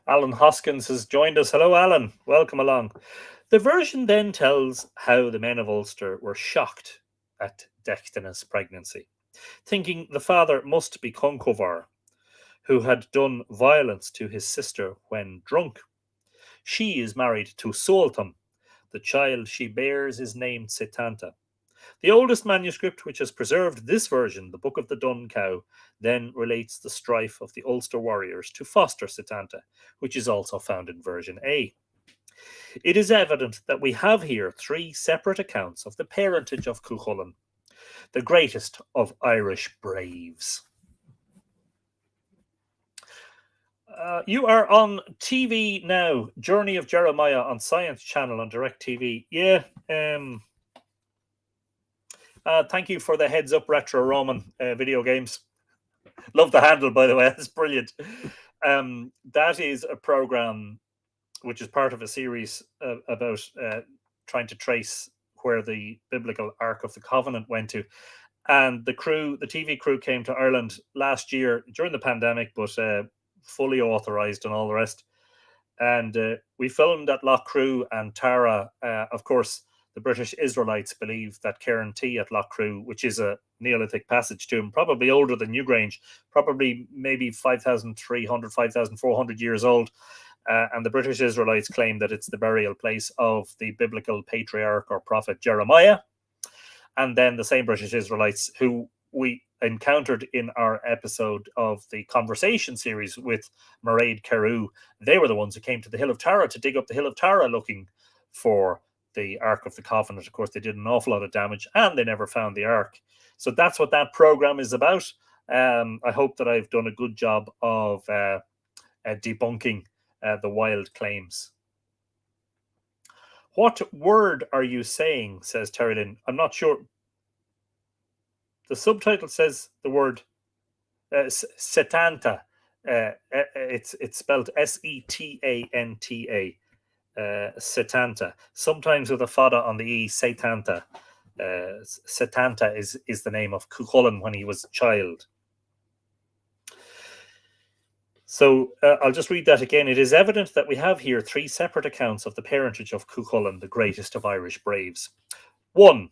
Alan Hoskins has joined us. Hello, Alan. Welcome along. The version then tells how the men of Ulster were shocked at Dechtere's pregnancy, thinking the father must be Conchobar, who had done violence to his sister when drunk. She is married to Soltam. The child she bears is named Setanta. The oldest manuscript which has preserved this version, the Book of the Dun Cow, then relates the strife of the Ulster warriors to foster Setanta, which is also found in version A. It is evident that we have here 3 separate accounts of the parentage of Cuchulainn, the greatest of Irish braves. You are on TV now, Journey of Jeremiah on Science Channel on DirecTV. Yeah, thank you for the heads up, Retro Roman video games. Love the handle, by the way. It's brilliant. That is a program which is part of a series about trying to trace where the biblical Ark of the Covenant went to. And the TV crew came to Ireland last year during the pandemic, but fully authorized and all the rest. And we filmed at Lough Crew and Tara. Of course, the British Israelites believe that Cairn T at Lough Crew, which is a Neolithic passage tomb, probably older than Newgrange, probably maybe 5,300, 5,400 years old. And the British Israelites claim that it's the burial place of the biblical patriarch or prophet Jeremiah. And then the same British Israelites who we encountered in our episode of the conversation series with Mairead Carew, they were the ones who came to the Hill of Tara to dig up the Hill of Tara looking for the Ark of the Covenant. Of course, they did an awful lot of damage and they never found the Ark. So that's what that program is about. I hope that I've done a good job of debunking the wild claims. What word are you saying, says Terry Lynn. I'm not sure. The subtitle says the word setanta. It's spelled Setanta. Setanta. Sometimes with a fada on the E, Setanta. Setanta is the name of Cuchulainn when he was a child. So I'll just read that again. It is evident that we have here three separate accounts of the parentage of Cuchulainn, the greatest of Irish braves. 1.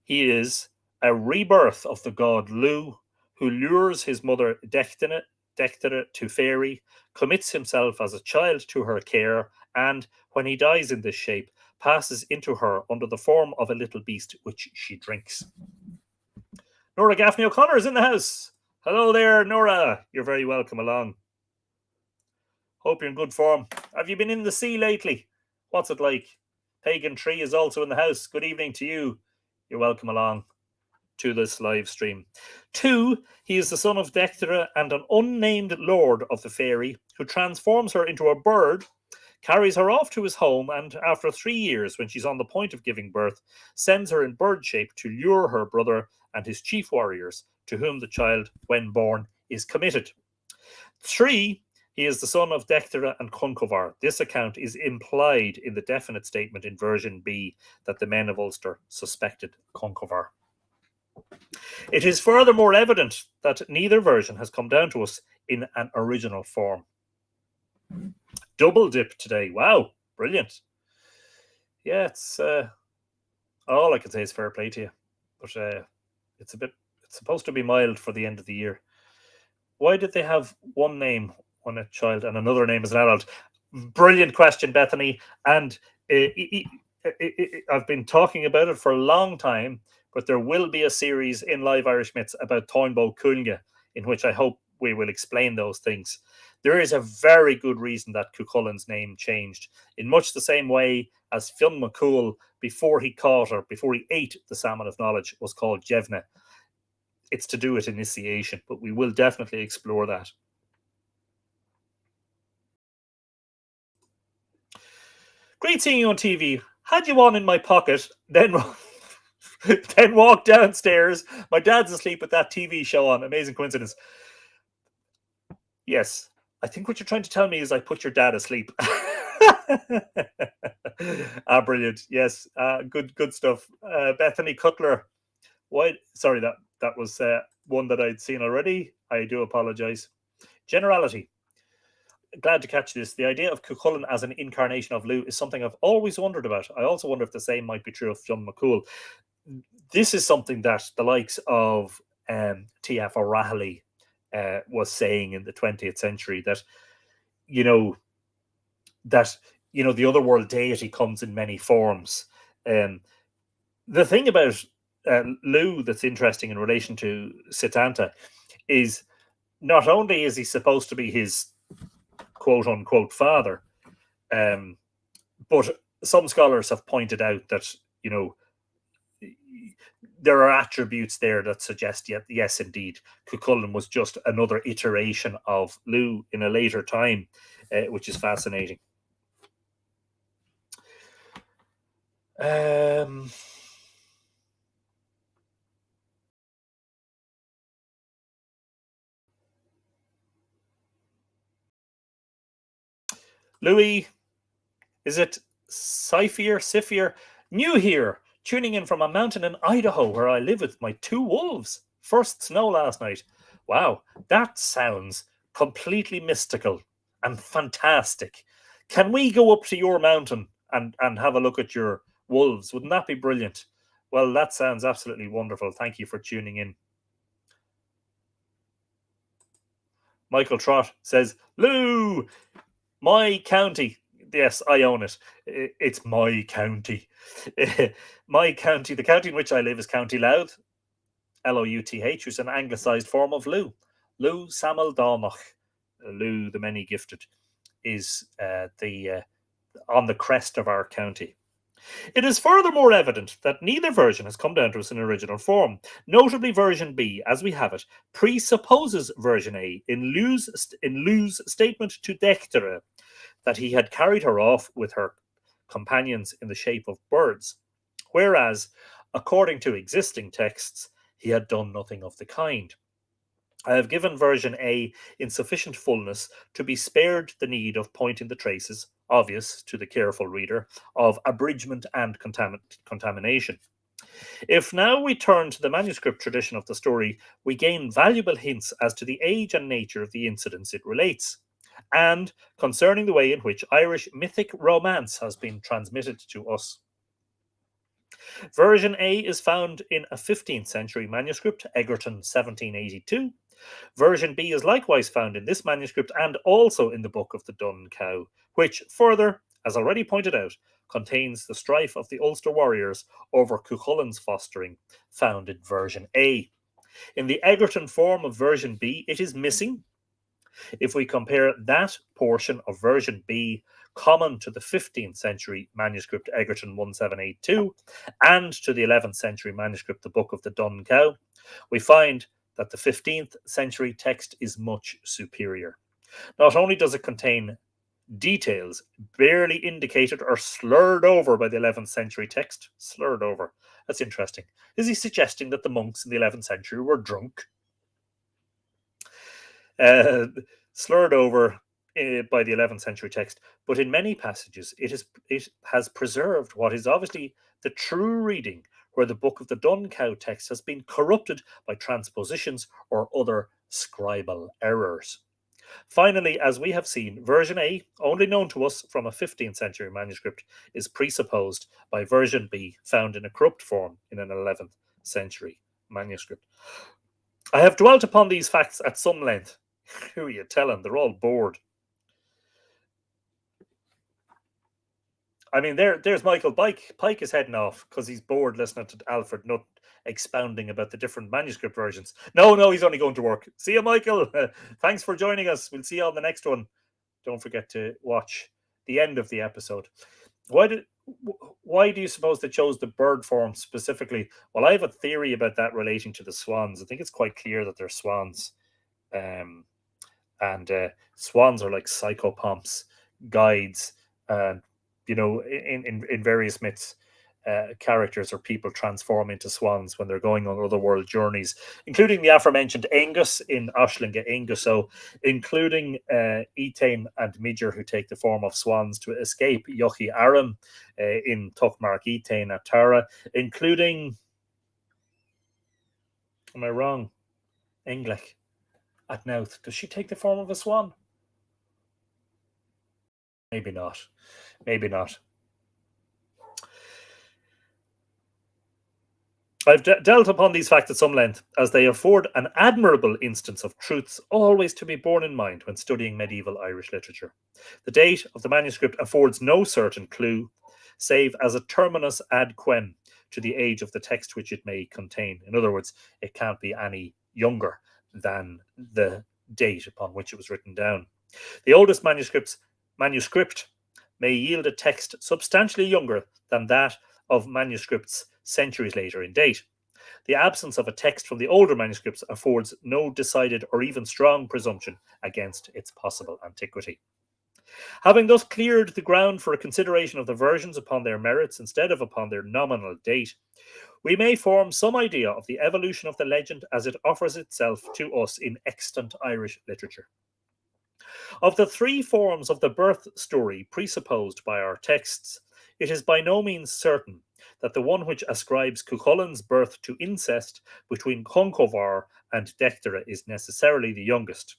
He is a rebirth of the god Lu, who lures his mother Dectera to Fairy, commits himself as a child to her care, and, when he dies in this shape, passes into her under the form of a little beast which she drinks. Nora Gaffney O'Connor is in the house. Hello there, Nora. You're very welcome along. Hope you're in good form. Have you been in the sea lately? What's it like? Pagan Tree is also in the house. Good evening to you. You're welcome along to this live stream. 2, he is the son of Dectera and an unnamed lord of the fairy who transforms her into a bird, carries her off to his home, and after 3 years, when she's on the point of giving birth, sends her in bird shape to lure her brother and his chief warriors, to whom the child, when born, is committed. 3, he is the son of Dectera and Concovar. This account is implied in the definite statement in version B that the men of Ulster suspected Concovar. It is furthermore evident that neither version has come down to us in an original form. Double dip today. Wow, brilliant. Yeah, it's all I can say is fair play to you. But it's supposed to be mild for the end of the year. Why did they have one name when a child and another name as an adult? Brilliant question, Bethany. And I've been talking about it for a long time, but there will be a series in Live Irish Myths about Toynbee Cúilge, in which I hope we will explain those things. There is a very good reason that Cuchulainn's name changed, in much the same way as Fionn McCool, before he ate the salmon of knowledge, was called Jevne. It's to do with initiation, but we will definitely explore that. Great seeing you on TV. Had you on in my pocket, then walk downstairs. My dad's asleep with that TV show on. Amazing coincidence. Yes, I think what you're trying to tell me is I put your dad asleep. Brilliant. Yes, good stuff. Bethany Cutler. Why? Sorry, that was one that I'd seen already. I do apologize. Generality. Glad to catch this. The idea of Cuchulainn as an incarnation of Lu is something I've always wondered about. I also wonder if the same might be true of Fionn McCool. This is something that the likes of T.F. O'Reilly was saying in the 20th century, that the otherworld deity comes in many forms. The thing about Lu that's interesting in relation to Setanta is not only is he supposed to be his quote unquote father, but some scholars have pointed out that there are attributes there that suggest yes indeed Cuchulainn was just another iteration of Lu in a later time, which is fascinating. Louis, is it Sifir? New here, tuning in from a mountain in Idaho where I live with my 2 wolves. First snow last night. Wow, that sounds completely mystical and fantastic. Can we go up to your mountain and have a look at your wolves? Wouldn't that be brilliant? Well, that sounds absolutely wonderful. Thank you for tuning in. Michael Trott says, Lou, my county. Yes, I own it. It's my county. My county, the county in which I live is County Louth, Louth, which is an anglicised form of Lou. Lou Samuel Dánach, Lou the many gifted, is on the crest of our county. It is furthermore evident that neither version has come down to us in original form. Notably, version B, as we have it, presupposes version A in Lou's statement to Dectere that he had carried her off with her companions in the shape of birds, whereas, according to existing texts, he had done nothing of the kind. I have given version A in sufficient fullness to be spared the need of pointing the traces, obvious to the careful reader, of abridgment and contamination. If now we turn to the manuscript tradition of the story, we gain valuable hints as to the age and nature of the incidents it relates, and concerning the way in which Irish mythic romance has been transmitted to us. Version A is found in a 15th century manuscript, Egerton 1782. Version B is likewise found in this manuscript and also in the Book of the Dun Cow, which further, as already pointed out, contains the strife of the Ulster warriors over Cuchulain's fostering, found in version A. In the Egerton form of version B, it is missing. If we compare that portion of version B common to the 15th century manuscript Egerton 1782 and to the 11th century manuscript the Book of the Dun Cow, we find that the 15th century text is much superior. Not only does it contain details barely indicated or slurred over by the 11th century text, slurred over, that's interesting. Is he suggesting that the monks in the 11th century were drunk? Slurred over by the 11th century text, but in many passages it has preserved what is obviously the true reading, where the Book of the Dun Cow text has been corrupted by transpositions or other scribal errors. Finally, as we have seen, version A, only known to us from a 15th century manuscript, is presupposed by version B, found in a corrupt form in an 11th century manuscript. I have dwelt upon these facts at some length. Who are you telling? They're all bored. I mean, there's Michael Pike is heading off because he's bored listening to Alfred Nutt expounding about the different manuscript versions. No, he's only going to work. See you, Michael. Thanks for joining us. We'll see you on the next one. Don't forget to watch the end of the episode. Why do you suppose they chose the bird form specifically? Well, I have a theory about that relating to the swans. I think it's quite clear that they're swans. And swans are like psychopomps, guides, and in various myths, characters or people transform into swans when they're going on otherworld journeys, including the aforementioned Angus in Ashlinga Anguso, including Etain and Midger, who take the form of swans to escape Yochi Aram in Tuckmark Etain at Tara, including, am I wrong? Englec at Nouth. Does she take the form of a swan? Maybe not. Maybe not. I've dealt upon these facts at some length, as they afford an admirable instance of truths always to be borne in mind when studying medieval Irish literature. The date of the manuscript affords no certain clue, save as a terminus ad quem to the age of the text which it may contain. In other words, it can't be any younger than the date upon which it was written down. The oldest manuscript may yield a text substantially younger than that of manuscripts centuries later in date. The absence of a text from the older manuscripts affords no decided or even strong presumption against its possible antiquity. Having thus cleared the ground for a consideration of the versions upon their merits instead of upon their nominal date, we may form some idea of the evolution of the legend as it offers itself to us in extant Irish literature. Of the three forms of the birth story presupposed by our texts, it is by no means certain that the one which ascribes Cuchulain's birth to incest between Conchobar and Dectere is necessarily the youngest.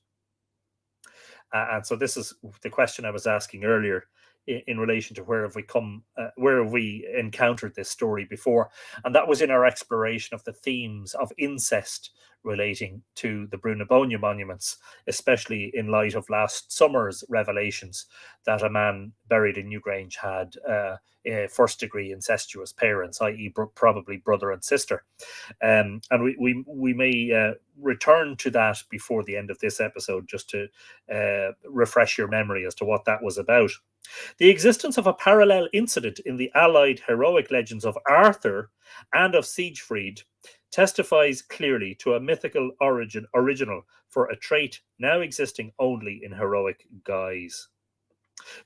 And so this is the question I was asking earlier in relation to where have we come, where have we encountered this story before? And that was in our exploration of the themes of incest relating to the Brunabonia monuments, especially in light of last summer's revelations that a man buried in Newgrange had first degree incestuous parents, i.e., probably brother and sister. And we may return to that before the end of this episode, just to refresh your memory as to what that was about. The existence of a parallel incident in the allied heroic legends of Arthur and of Siegfried testifies clearly to a mythical original for a trait now existing only in heroic guise.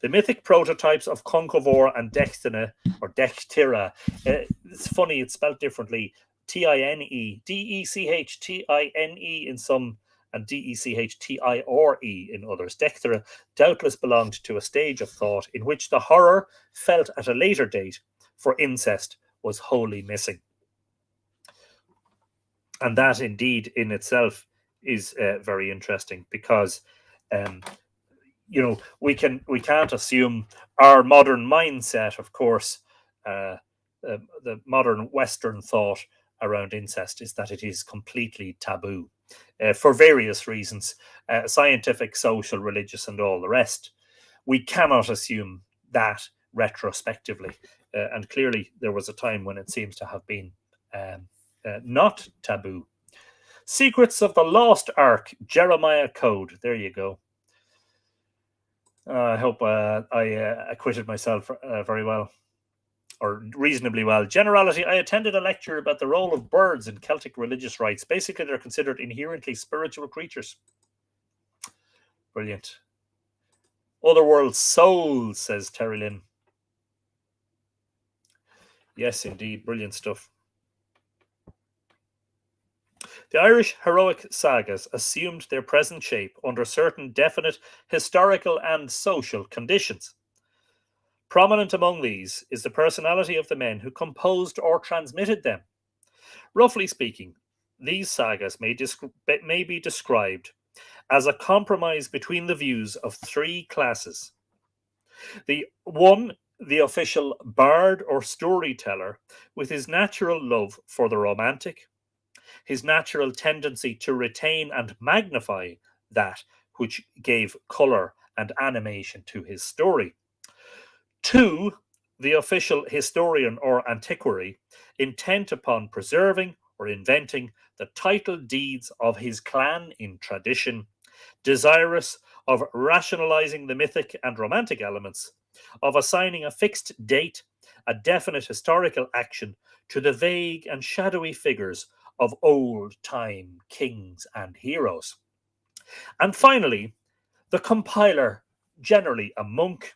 The mythic prototypes of Concover and Dextina, or Dextira, it's funny, it's spelled differently, Tine, Dechtine in some, and Dechtire in others. Dextera doubtless belonged to a stage of thought in which the horror felt at a later date for incest was wholly missing. And that indeed in itself is very interesting, because we can't assume our modern mindset, of course, the modern Western thought around incest is that it is completely taboo for various reasons, scientific, social, religious, and all the rest. We cannot assume that retrospectively, and clearly there was a time when it seems to have been not taboo. Secrets of the Lost Ark, Jeremiah Code. There you go. I hope I acquitted myself very well, or reasonably well. Generality, I attended a lecture about the role of birds in Celtic religious rites. Basically, they're considered inherently spiritual creatures. Brilliant. Otherworld souls, says Terry Lynn. Yes, indeed. Brilliant stuff. The Irish heroic sagas assumed their present shape under certain definite historical and social conditions. Prominent among these is the personality of the men who composed or transmitted them. Roughly speaking, these sagas may be described as a compromise between the views of three classes. The official bard or storyteller, with his natural love for the romantic, his natural tendency to retain and magnify that which gave colour and animation to his story. 2, the official historian or antiquary, intent upon preserving or inventing the title deeds of his clan in tradition, desirous of rationalizing the mythic and romantic elements, of assigning a fixed date, a definite historical action to the vague and shadowy figures of old-time kings and heroes. And finally, the compiler, generally a monk,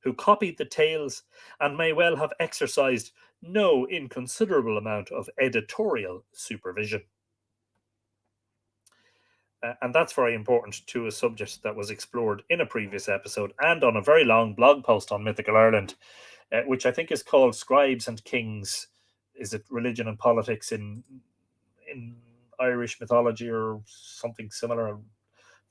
who copied the tales and may well have exercised no inconsiderable amount of editorial supervision. And that's very important to a subject that was explored in a previous episode and on a very long blog post on Mythical Ireland, which I think is called Scribes and Kings. Is it Religion and Politics in Irish mythology or something similar? I'll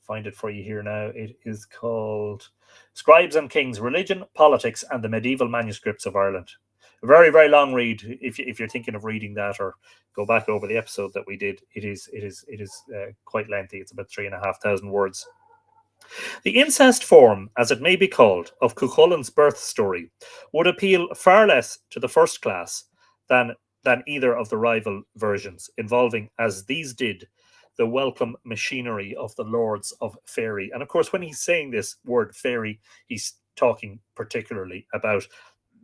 find it for you here now. It is called Scribes and Kings, Religion, Politics, and the Medieval Manuscripts of Ireland. A very, very long read. If you're thinking of reading that, or go back over the episode that we did, it is quite lengthy. It's about 3,500 words. The incest form, as it may be called, of Cuchulain's birth story would appeal far less to the first class than either of the rival versions, involving, as these did, the welcome machinery of the lords of fairy. And of course, when he's saying this word fairy, he's talking particularly about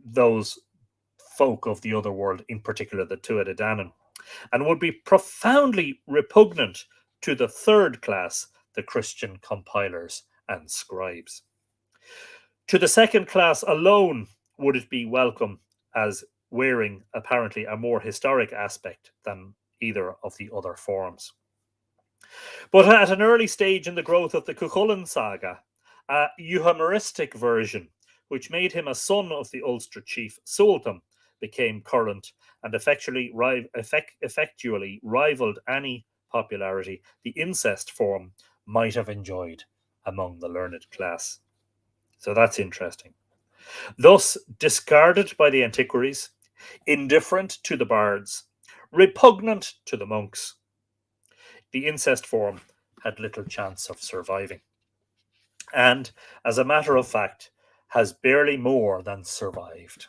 those folk of the other world, in particular the Tuatha Dé Danann, and would be profoundly repugnant to the third class, the Christian compilers and scribes. To the second class alone would it be welcome, as wearing apparently a more historic aspect than either of the other forms. But at an early stage in the growth of the Cuchulainn saga, a euhemeristic version, which made him a son of the Ulster chief Sualtam, became current and effectually rivaled any popularity the incest form might have enjoyed among the learned class. So that's interesting. Thus, discarded by the antiquaries, indifferent to the bards, repugnant to the monks, the incest form had little chance of surviving. And, as a matter of fact, has barely more than survived.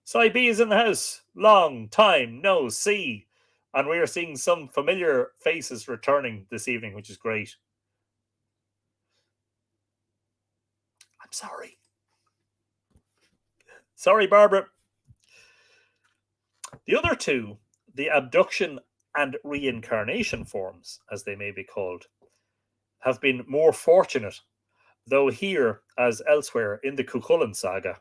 Side B is in the house. Long time no see. And we are seeing some familiar faces returning this evening, which is great. I'm sorry. Sorry, Barbara. The other two, the abduction and reincarnation forms, as they may be called, have been more fortunate, though here, as elsewhere in the Cuchulainn saga,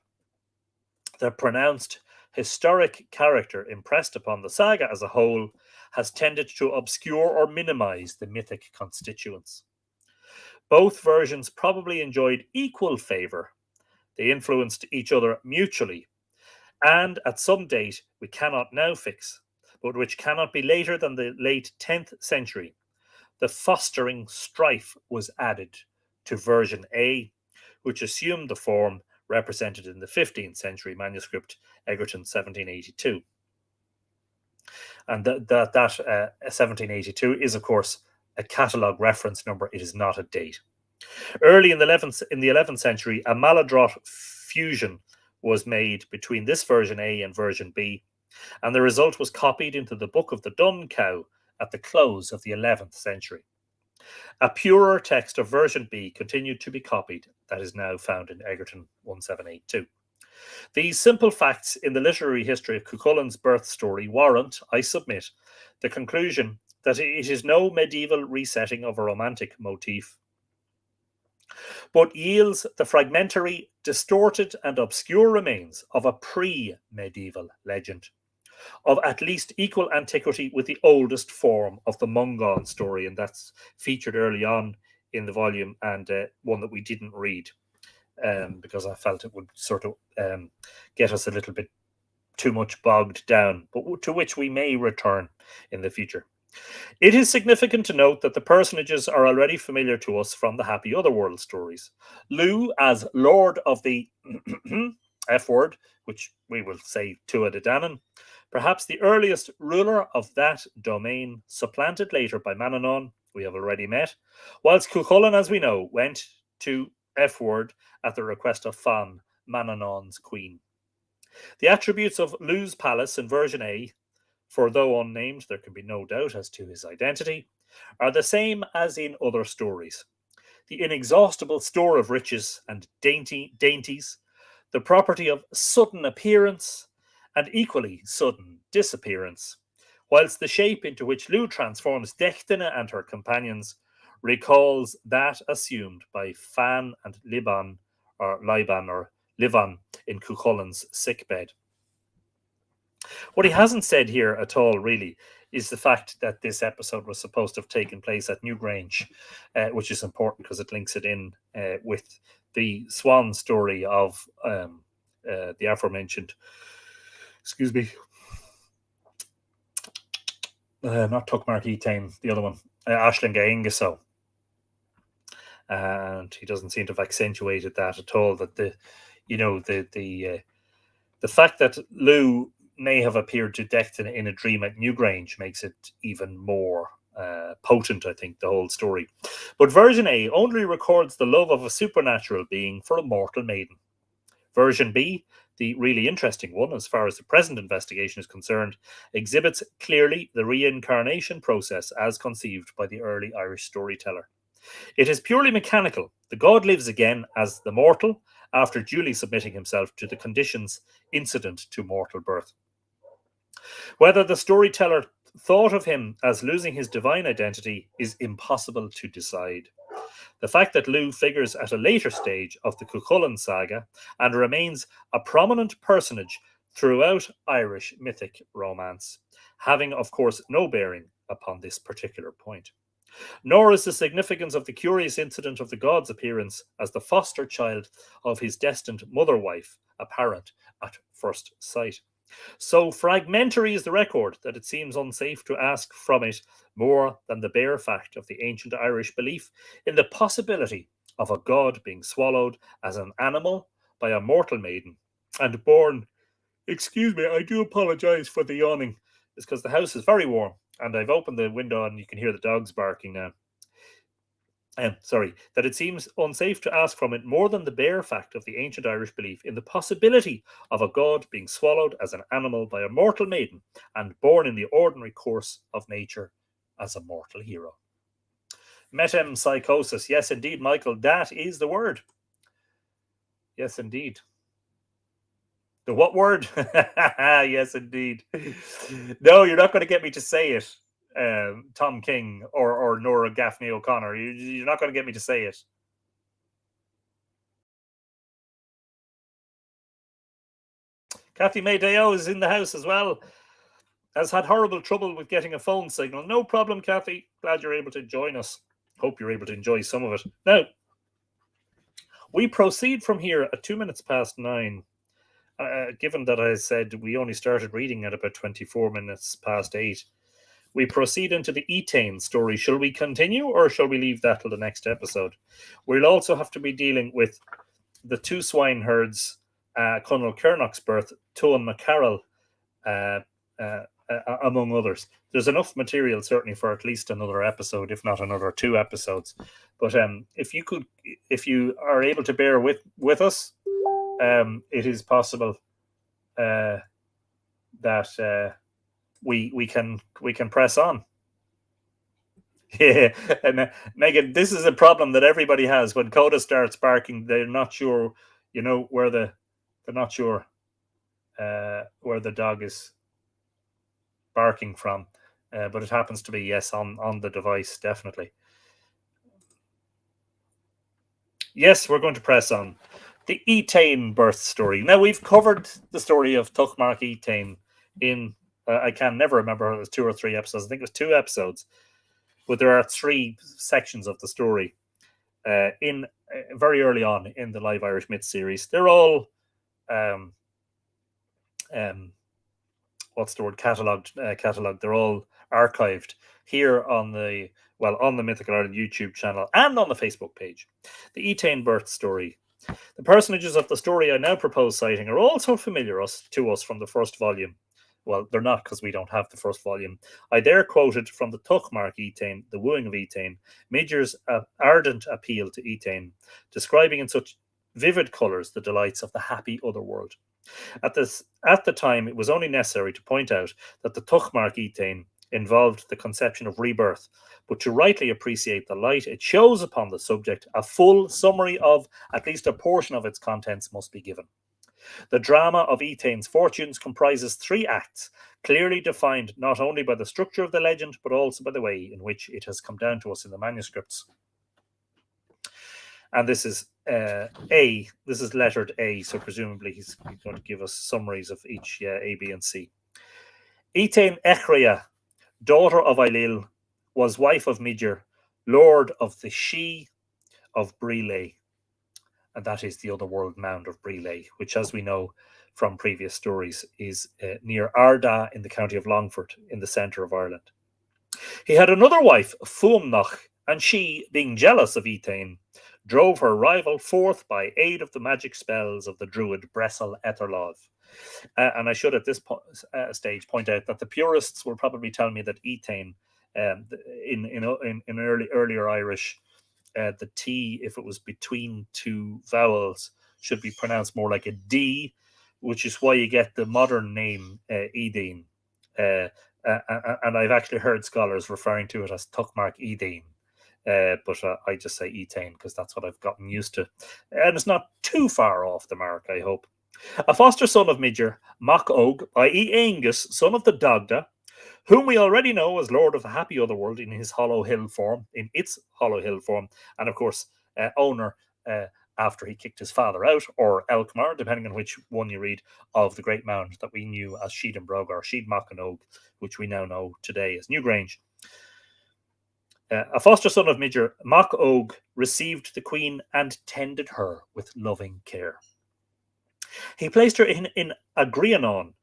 the pronounced historic character impressed upon the saga as a whole has tended to obscure or minimize the mythic constituents. Both versions probably enjoyed equal favour. They influenced each other mutually, and at some date we cannot now fix, but which cannot be later than the late 10th century, the fostering strife was added to version A, which assumed the form represented in the 15th century manuscript Egerton 1782. And that 1782 is, of course, a catalogue reference number. It is not a date. Early in the 11th century, a maladroit fusion was made between this version A and version B, and the result was copied into the Book of the Dun Cow at the close of the 11th century. A purer text of version B continued to be copied, that is now found in Egerton 1782. These simple facts in the literary history of Cuchulainn's birth story warrant, I submit, the conclusion that it is no medieval resetting of a romantic motif, but yields the fragmentary, distorted, and obscure remains of a pre-medieval legend, of at least equal antiquity with the oldest form of the Mungan story, and that's featured early on in the volume, and one that we didn't read because I felt it would sort of get us a little bit too much bogged down, but to which we may return in the future. It is significant to note that the personages are already familiar to us from the Happy Otherworld stories. Lugh as Lord of the F word, which we will say Tuatha Dé Danann, perhaps the earliest ruler of that domain, supplanted later by Manannán, we have already met, whilst Cuchulainn, as we know, went to F word at the request of Fan, Manannán's queen. The attributes of Lugh's palace in version A, for though unnamed, there can be no doubt as to his identity, are the same as in other stories. The inexhaustible store of riches and dainties, the property of sudden appearance and equally sudden disappearance, whilst the shape into which Lugh transforms Dectine and her companions recalls that assumed by Fan and Liban or Livan in Cuchulainn's sickbed. What he hasn't said here at all, really, is the fact that this episode was supposed to have taken place at Newgrange, which is important because it links it in with the swan story of the aforementioned, not Tuckmark Etain, the other one, Aisling Ingeso. And he doesn't seem to have accentuated that at all. That the fact that Lugh may have appeared to Dectine in a dream at Newgrange makes it even more potent, I think, the whole story. But version A only records the love of a supernatural being for a mortal maiden. Version B, the really interesting one as far as the present investigation is concerned, exhibits clearly the reincarnation process as conceived by the early Irish storyteller. It is purely mechanical. The god lives again as the mortal after duly submitting himself to the conditions incident to mortal birth. Whether the storyteller thought of him as losing his divine identity is impossible to decide. The fact that Lugh figures at a later stage of the Cuchulainn saga and remains a prominent personage throughout Irish mythic romance, having, of course, no bearing upon this particular point. Nor is the significance of the curious incident of the god's appearance as the foster child of his destined mother-wife apparent at first sight. So fragmentary is the record that it seems unsafe to ask from it more than the bare fact of the ancient Irish belief in the possibility of a god being swallowed as an animal by a mortal maiden and born. Excuse me, I do apologize for the yawning. It's because the house is very warm and I've opened the window and you can hear the dogs barking now. Sorry, that it seems unsafe to ask from it more than the bare fact of the ancient Irish belief in the possibility of a god being swallowed as an animal by a mortal maiden and born in the ordinary course of nature as a mortal hero. Metempsychosis. Yes, indeed, Michael, that is the word. Yes, indeed. The what word? Yes, indeed. No, you're not going to get me to say it, Tom King or Nora Gaffney O'Connor. You're not going to get me to say it. Kathy Maydeo is in the house as well. Has had horrible trouble with getting a phone signal. No problem, Kathy. Glad you're able to join us. Hope you're able to enjoy some of it. Now, we proceed from here at 2 minutes past 9. Given that I said we only started reading at about 24 minutes past 8, we proceed into the Etain story. Shall we continue or shall we leave that till the next episode? We'll also have to be dealing with the two swineherds, Conal Kernock's birth, Tuan McCarroll, among others. There's enough material certainly for at least another episode, if not another 2 episodes. But if you are able to bear with us, it is possible that we can press on. Yeah, and Megan, this is a problem that everybody has when Coda starts barking. They're not sure, where they're not sure where the dog is barking from, but it happens to be yes on the device, definitely. Yes, we're going to press on. The Etain birth story. Now, we've covered the story of Tuchmark Etain in, I can never remember if it was 2 or 3 episodes. I think it was 2 episodes. But there are 3 sections of the story in very early on in the Live Irish Myth series. They're all, what's the word, catalogued. They're all archived here on the Mythical Ireland YouTube channel and on the Facebook page. The Etain birth story. The personages of the story I now propose citing are also familiar to us from the first volume. Well, they're not because we don't have the first volume. I there quoted from the Tuchmark Etain, the wooing of Etain, Midger's ardent appeal to Etain, describing in such vivid colours the delights of the happy otherworld. At the time, it was only necessary to point out that the Tuchmark Etain involved the conception of rebirth, but to rightly appreciate the light it shows upon the subject, a full summary of at least a portion of its contents must be given. The drama of Etain's fortunes comprises 3 acts, clearly defined not only by the structure of the legend, but also by the way in which it has come down to us in the manuscripts. And this is A. This is lettered A, so presumably he's going to give us summaries of each A, B, and C. Etain Echria, daughter of Ailil, was wife of Midger, lord of the She of Briley. And that is the otherworld mound of Briley, which, as we know from previous stories, is near Ardagh in the county of Longford, in the centre of Ireland. He had another wife, Fuamnach, and she, being jealous of Etain, drove her rival forth by aid of the magic spells of the druid Bressel Etherlov. And I should at this stage point out that the purists will probably tell me that Etain, in earlier Irish, the T, if it was between 2 vowels, should be pronounced more like a D, which is why you get the modern name Edain. And I've actually heard scholars referring to it as Tuchmark Edain. But I just say Etain because that's what I've gotten used to. And it's not too far off the mark, I hope. A foster son of Midger, Mac Og, i.e. Angus, son of the Dagda, whom we already know as Lord of the Happy Otherworld in its Hollow Hill form, and of course, owner after he kicked his father out, or Elkmar, depending on which one you read, of the Great Mound that we knew as Sheedenbrog or Sheed Macanog, which we now know today as Newgrange. A foster son of Midger, Mac Og received the Queen and tended her with loving care. He placed her in Agrianon,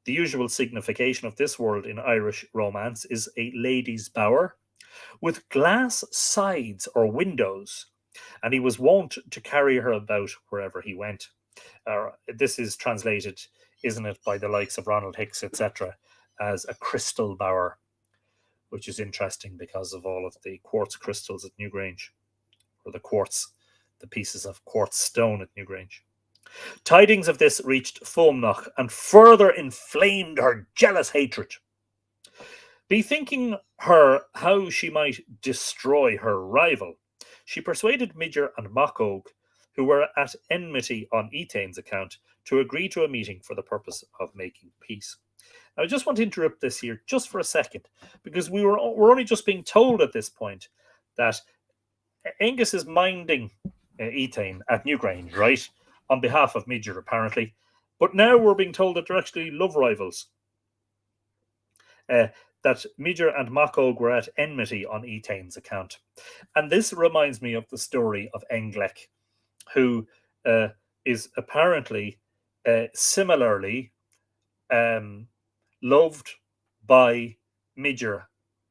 The usual signification of this world in Irish romance is a lady's bower with glass sides or windows, and he was wont to carry her about wherever he went. This is translated, isn't it, by the likes of Ronald Hicks, etc., as a crystal bower, which is interesting because of all of the quartz crystals at Newgrange, or the pieces of quartz stone at Newgrange. Tidings of this reached Fumnach and further inflamed her jealous hatred. Bethinking her how she might destroy her rival, she persuaded Midger and Machog, who were at enmity on Etaine's account, to agree to a meeting for the purpose of making peace. Now, I just want to interrupt this here just for a second, because we're only just being told at this point that Angus is minding Etaine at Newgrange, right, on behalf of Midger, apparently. But now we're being told that they're actually love rivals. That Midger and Machog were at enmity on Etaine's account. And this reminds me of the story of Englec, who is apparently similarly loved by Midger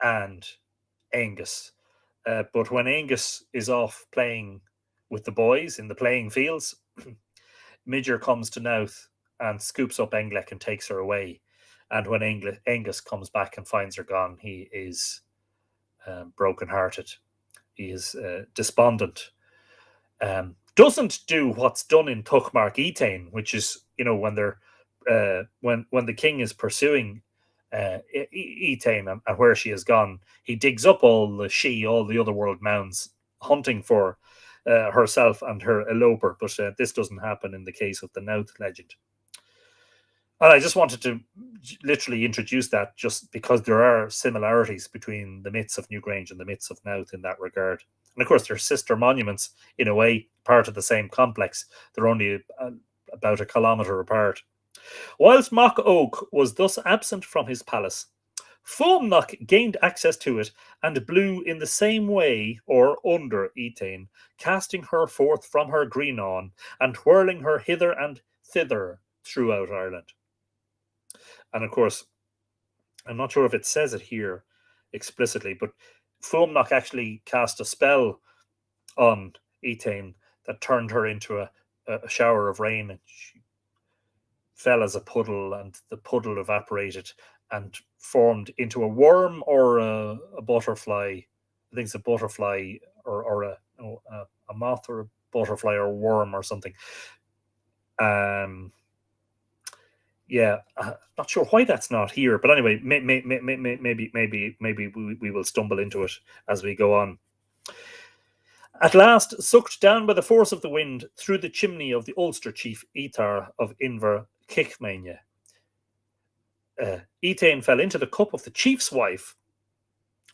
and Angus. But when Angus is off playing with the boys in the playing fields, Midger comes to Nouth and scoops up Englec and takes her away. And when Angus comes back and finds her gone, he is brokenhearted. He is despondent. Doesn't do what's done in Tuchmark Etaine, which is, when they're when the king is pursuing Etaine and where she has gone, he digs up all the otherworld mounds, hunting for herself and her eloper. But this doesn't happen in the case of the Nouth legend. And I just wanted to literally introduce that just because there are similarities between the myths of Newgrange and the myths of Nouth in that regard. And of course, they're sister monuments, in a way, part of the same complex. They're only about a kilometre apart. Whilst Mock Oak was thus absent from his palace, Fumnach gained access to it and blew in the same way or under Etaine, casting her forth from her greenawn and whirling her hither and thither throughout Ireland. And of course, I'm not sure if it says it here explicitly, but Fumnach actually cast a spell on Etaine that turned her into a shower of rain, and she fell as a puddle, and the puddle evaporated and formed into a worm or a butterfly. I think it's a butterfly or a moth or a butterfly or a worm or something. Yeah, not sure why that's not here, but anyway, maybe we will stumble into it as we go on. At last, sucked down by the force of the wind through the chimney of the Ulster chief Etar of Inver Kichmania, Etaine fell into the cup of the chief's wife,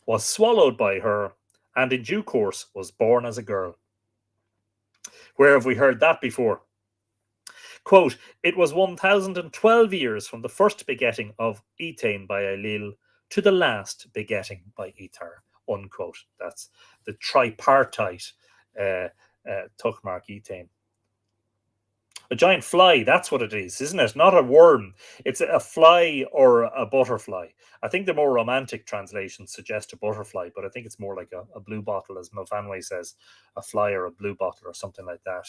was swallowed by her, and in due course was born as a girl. Where have we heard that before? Quote, it was 1012 years from the first begetting of Etaine by Ailill to the last begetting by Etar, unquote. That's the tripartite Tuchmark Etaine. A giant fly, that's what it is, isn't it? Not a worm. It's a fly or a butterfly. I think the more romantic translations suggest a butterfly, but I think it's more like a blue bottle, as Mulvanway says, a fly or a blue bottle or something like that,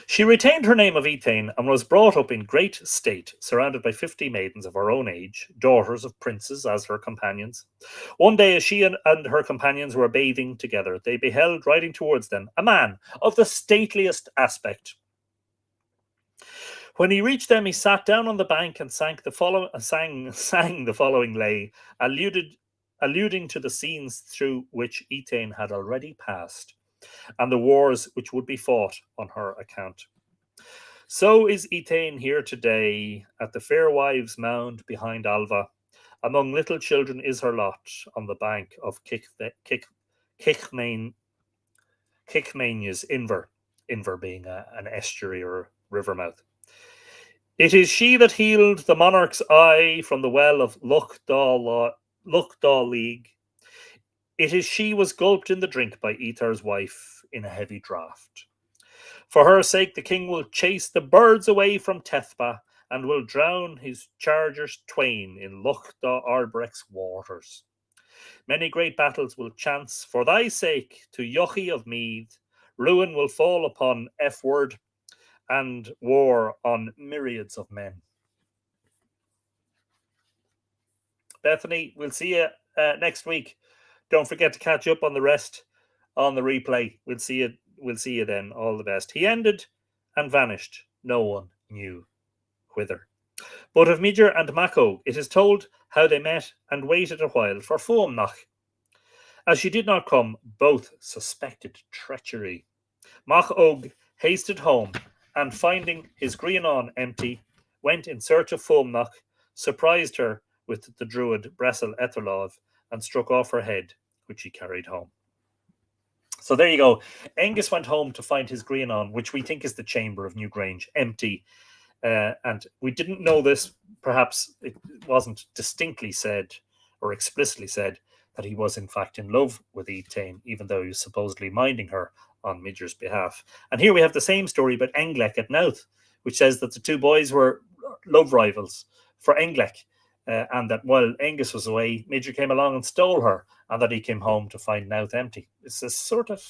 She retained her name of Etaine and was brought up in great state, surrounded by 50 maidens of her own age, daughters of princes as her companions. One day, as she and her companions were bathing together, they beheld riding towards them a man of the stateliest aspect. When he reached them, he sat down on the bank and sang the following lay, alluding to the scenes through which Etaine had already passed, and the wars which would be fought on her account. So is Etaine here today, at the fair wives' mound behind Alva. Among little children is her lot, on the bank of Kichmania's Inver being an estuary or river mouth. It is she that healed the monarch's eye from the well of Luchdall League. It is she was gulped in the drink by Etar's wife in a heavy draught. For her sake the king will chase the birds away from Tethba, and will drown his chargers twain in Loch da Arbrecht's waters. Many great battles will chance for thy sake to Yochi of Meath. Ruin will fall upon F-word and war on myriads of men. Bethany, we'll see you next week. Don't forget to catch up on the rest on the replay. We'll see you. We'll see you then. All the best. He ended and vanished. No one knew whither. But of Midger and Mako, it is told how they met and waited a while for Fuamnach. As she did not come, both suspected treachery. Mach Og hasted home, and finding his Grianon empty, went in search of Fuamnach, surprised her with the druid Bresel Etherlov, and struck off her head, which he carried home. So there you go. Angus went home to find his Grianon, which we think is the chamber of Newgrange, empty. And we didn't know this. Perhaps it wasn't distinctly said or explicitly said that he was in fact in love with Etain, even though he was supposedly minding her on Midger's behalf. And here we have the same story about Englec at Nouth, which says that the two boys were love rivals for Englec, and that while Angus was away, Midger came along and stole her, and that he came home to find Nouth empty. It's a sort of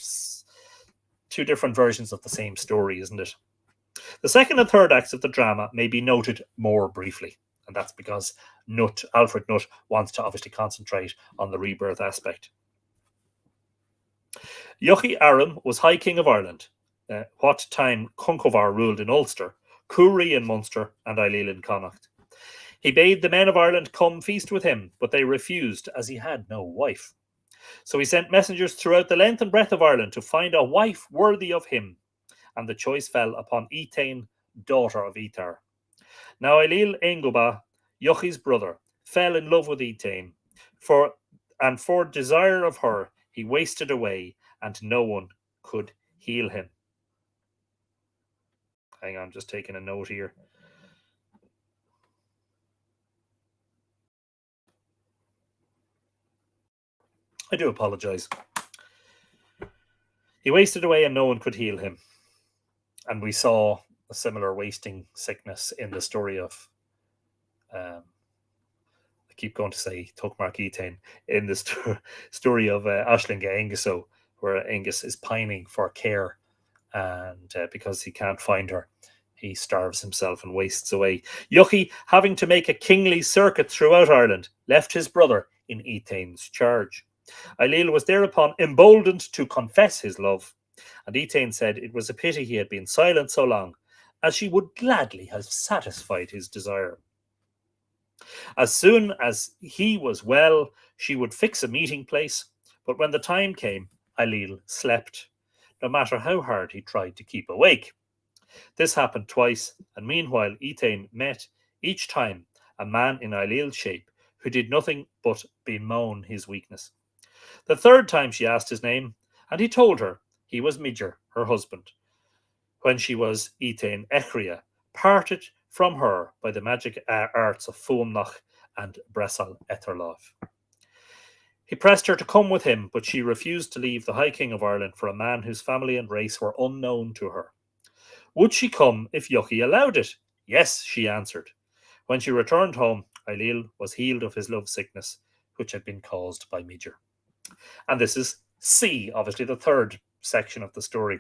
two different versions of the same story, isn't it? The second and third acts of the drama may be noted more briefly, and that's because Alfred Nutt wants to obviously concentrate on the rebirth aspect. Yochi Aram was High King of Ireland, what time Conchobar ruled in Ulster, Curie in Munster, and Ailill in Connacht. He bade the men of Ireland come feast with him, but they refused, as he had no wife. So he sent messengers throughout the length and breadth of Ireland to find a wife worthy of him, and the choice fell upon Etain, daughter of Etar. Now Ailill Aingoba, Yochi's brother, fell in love with Etain, for desire of her he wasted away, and no one could heal him. Hang on, I'm just taking a note here. I do apologize. He wasted away and no one could heal him. And we saw a similar wasting sickness in the story of, I keep going to say Tukmark Etain, in the story of Aisling Anguso, where Angus is pining for care, and because he can't find her, he starves himself and wastes away. Yochi, having to make a kingly circuit throughout Ireland, left his brother in Etain's charge. Ailill was thereupon emboldened to confess his love, and Etain said it was a pity he had been silent so long, as she would gladly have satisfied his desire. As soon as he was well, she would fix a meeting place, but when the time came, Ailill slept, no matter how hard he tried to keep awake. This happened twice, and meanwhile Etain met, each time, a man in Ailill's shape, who did nothing but bemoan his weakness. The third time she asked his name, and he told her he was Midger, her husband, when she was Etain Echria, parted from her by the magic arts of Fuamnach and Bresal Etherlov. He pressed her to come with him, but she refused to leave the High King of Ireland for a man whose family and race were unknown to her. Would she come if Yochi allowed it? Yes, she answered. When she returned home, Ailill was healed of his love sickness, which had been caused by Midger. And this is C, obviously the third section of the story.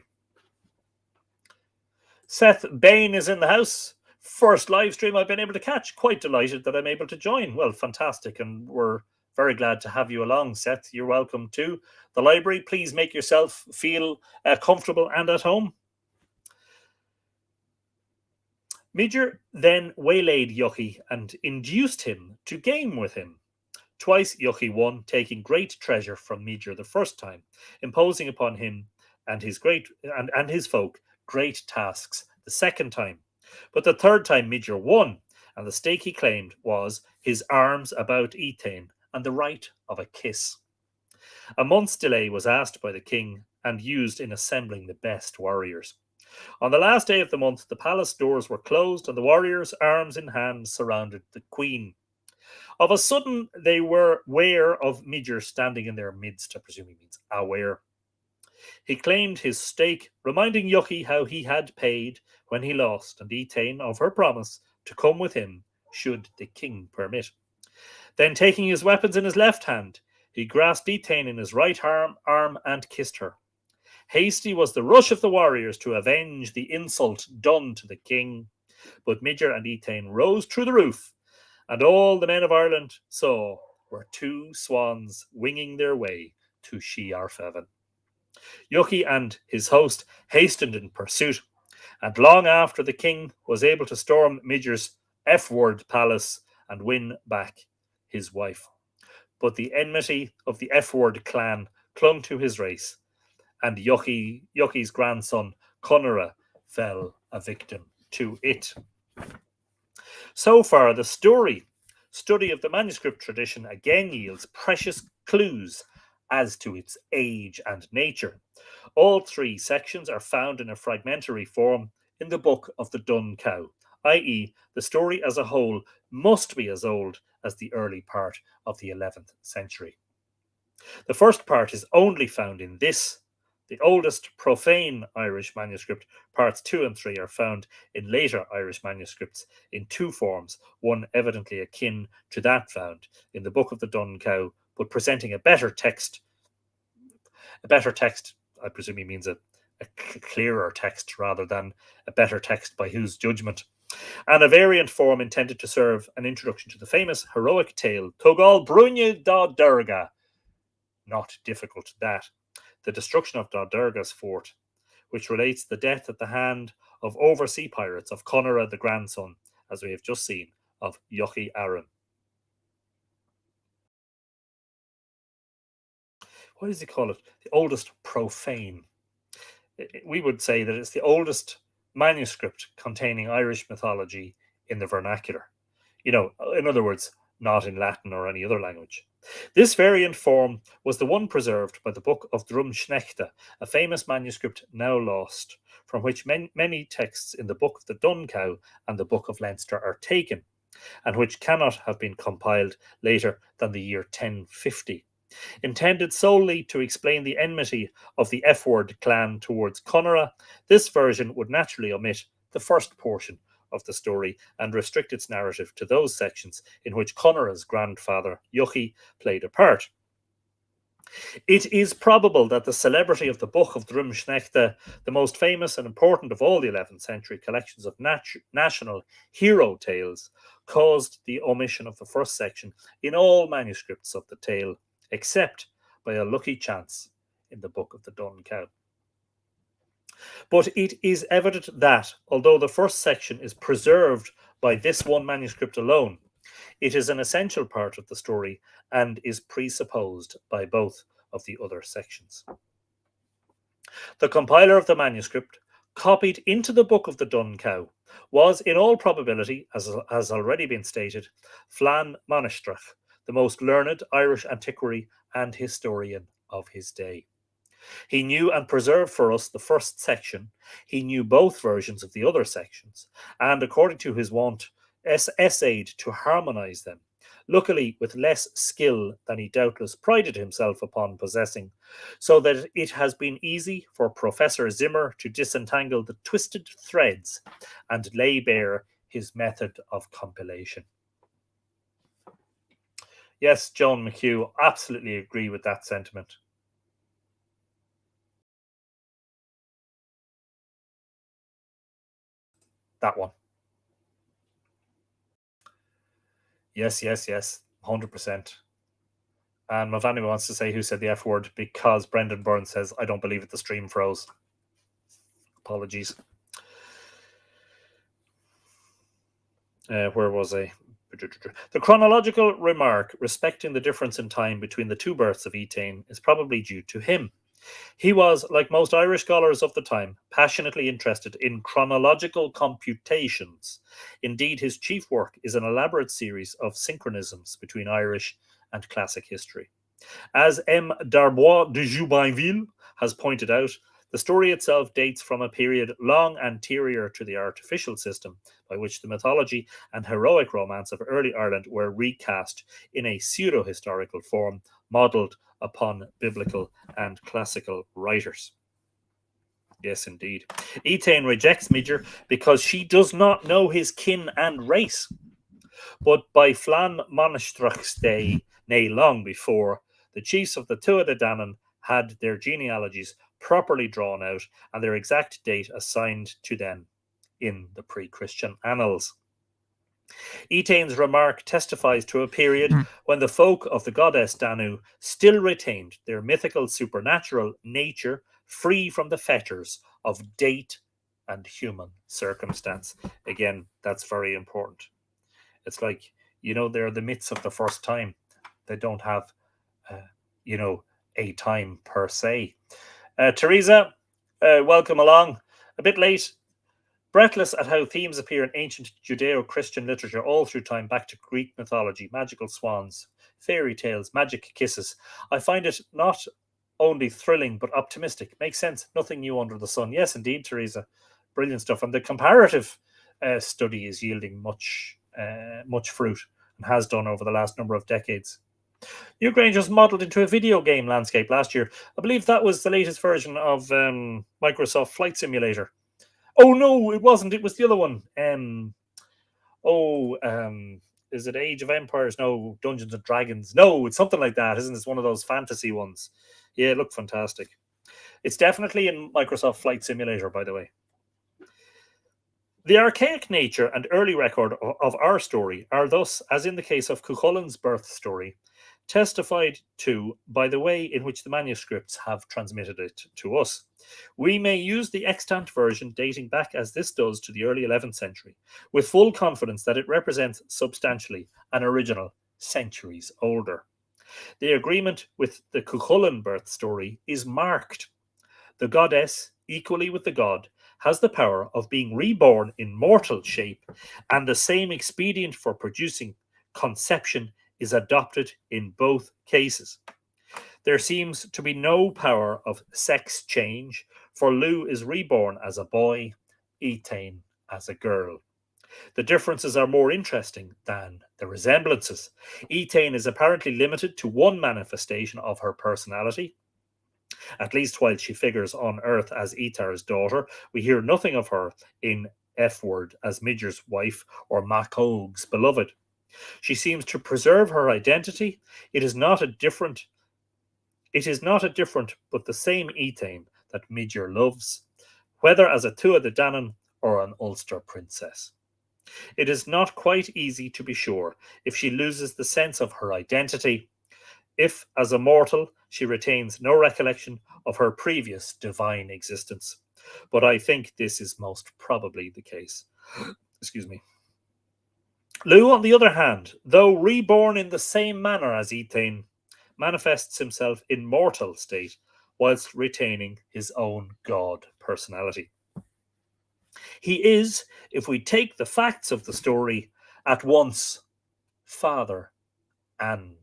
Seth Bain is in the house. First live stream I've been able to catch. Quite delighted that I'm able to join. Well, fantastic. And we're very glad to have you along, Seth. You're welcome to the library. Please make yourself feel comfortable and at home. Midger then waylaid Yochi and induced him to game with him. Twice Yochi won, taking great treasure from Midger the first time, imposing upon him and his folk great tasks the second time. But the third time Midger won, and the stake he claimed was his arms about Etain and the right of a kiss. A month's delay was asked by the king and used in assembling the best warriors. On the last day of the month, the palace doors were closed, and the warriors, arms in hand, surrounded the queen. Of a sudden, they were ware of Midger standing in their midst. I presume he means aware. He claimed his stake, reminding Yochi how he had paid when he lost, and Etain of her promise to come with him, should the king permit. Then, taking his weapons in his left hand, he grasped Etain in his right arm and kissed her. Hasty was the rush of the warriors to avenge the insult done to the king, but Midger and Etain rose through the roof, and all the men of Ireland saw were two swans winging their way to Shearfevan. Yuki and his host hastened in pursuit, and long after the king was able to storm Midger's F-word palace and win back his wife. But the enmity of the F-word clan clung to his race, and Yuki's grandson, Conora, fell a victim to it. So far, the study of the manuscript tradition again yields precious clues as to its age and nature. All three sections are found in a fragmentary form in the Book of the Dun Cow, i.e., the story as a whole must be as old as the early part of the 11th century. The first part is only found in this. The oldest profane Irish manuscript, parts 2 and 3, are found in later Irish manuscripts in two forms, one evidently akin to that found in the Book of the Dun Cow, but presenting a better text. A better text, I presume he means a clearer text rather than a better text by whose judgment. And a variant form intended to serve an introduction to the famous heroic tale, Tugal Brunne Doderga. Not difficult, that. The destruction of Dodergas fort, which relates the death at the hand of oversea pirates of Conora the grandson, as we have just seen, of Yuki Aaron. What does he call it? The oldest profane. We would say that it's the oldest manuscript containing Irish mythology in the vernacular. In other words, not in Latin or any other language. This variant form was the one preserved by the Book of Drumsneachta, a famous manuscript now lost, from which many texts in the Book of the Dun Cow and the Book of Leinster are taken, and which cannot have been compiled later than the year 1050. Intended solely to explain the enmity of the F-word clan towards Conora, this version would naturally omit the first portion of the story and restrict its narrative to those sections in which Conora's grandfather, Yuki, played a part. It is probable that the celebrity of the Book of Drumsneachta, the most famous and important of all the 11th century collections of national hero tales, caused the omission of the first section in all manuscripts of the tale, except by a lucky chance in the Book of the Dun Cow. But it is evident that, although the first section is preserved by this one manuscript alone, it is an essential part of the story and is presupposed by both of the other sections. The compiler of the manuscript, copied into the Book of the Dun Cow, was in all probability, as has already been stated, Flann Monastrach, the most learned Irish antiquary and historian of his day. He knew and preserved for us the first section. He knew both versions of the other sections, and according to his wont, essayed to harmonize them, luckily with less skill than he doubtless prided himself upon possessing, so that it has been easy for Professor Zimmer to disentangle the twisted threads and lay bare his method of compilation. Yes, Joan McHugh, absolutely agree with that sentiment. That one. Yes, 100%. And Mavani wants to say who said the F word because Brendan Byrne says, I don't believe it, the stream froze. Apologies. Where was I? The chronological remark respecting the difference in time between the two births of Etain is probably due to him. He was, like most Irish scholars of the time, passionately interested in chronological computations. Indeed, his chief work is an elaborate series of synchronisms between Irish and classic history. As M. Darbois de Joubinville has pointed out, the story itself dates from a period long anterior to the artificial system by which the mythology and heroic romance of early Ireland were recast in a pseudo-historical form modelled upon biblical and classical writers. Yes, indeed. Etain rejects Midger because she does not know his kin and race. But by Flan Monastrach's day, nay, long before, the chiefs of the Tuatha De Danann had their genealogies properly drawn out and their exact date assigned to them in the pre-Christian annals. Etain's remark testifies to a period when the folk of the goddess Danu still retained their mythical supernatural nature, free from the fetters of date and human circumstance. Again, that's very important. It's like, they're the myths of the first time. They don't have, a time per se. Teresa, welcome along. A bit late. Breathless at how themes appear in ancient Judeo-Christian literature all through time, back to Greek mythology, magical swans, fairy tales, magic kisses. I find it not only thrilling but optimistic. Makes sense. Nothing new under the sun. Yes, indeed, Teresa. Brilliant stuff. And the comparative study is yielding much fruit and has done over the last number of decades. Newgrange was modelled into a video game landscape last year. I believe that was the latest version of Microsoft Flight Simulator. Oh no, it wasn't. It was the other one. Is it Age of Empires? No, Dungeons and Dragons. No, it's something like that, isn't it? It's one of those fantasy ones. Yeah, it looked fantastic. It's definitely in Microsoft Flight Simulator, by the way. The archaic nature and early record of our story are thus, as in the case of Cuchulain's birth story, testified to by the way in which the manuscripts have transmitted it to us. We may use the extant version dating back as this does to the early 11th century, with full confidence that it represents substantially an original centuries older. The agreement with the Cuchulain birth story is marked. The goddess, equally with the god, has the power of being reborn in mortal shape, and the same expedient for producing conception is adopted in both cases. There seems to be no power of sex change, for Lugh is reborn as a boy, Etain as a girl. The differences are more interesting than the resemblances. Etain is apparently limited to one manifestation of her personality. At least while she figures on Earth as Etar's daughter, we hear nothing of her in F-word as Midger's wife or Macog's beloved. She seems to preserve her identity. It is not a different but the same Etain that Midger loves, whether as a Tuatha De Danann or an Ulster princess. It is not quite easy to be sure if she loses the sense of her identity, if, as a mortal, she retains no recollection of her previous divine existence. But I think this is most probably the case. Excuse me. Lugh, on the other hand, though reborn in the same manner as Etain, manifests himself in mortal state whilst retaining his own god personality. He is, if we take the facts of the story, at once father and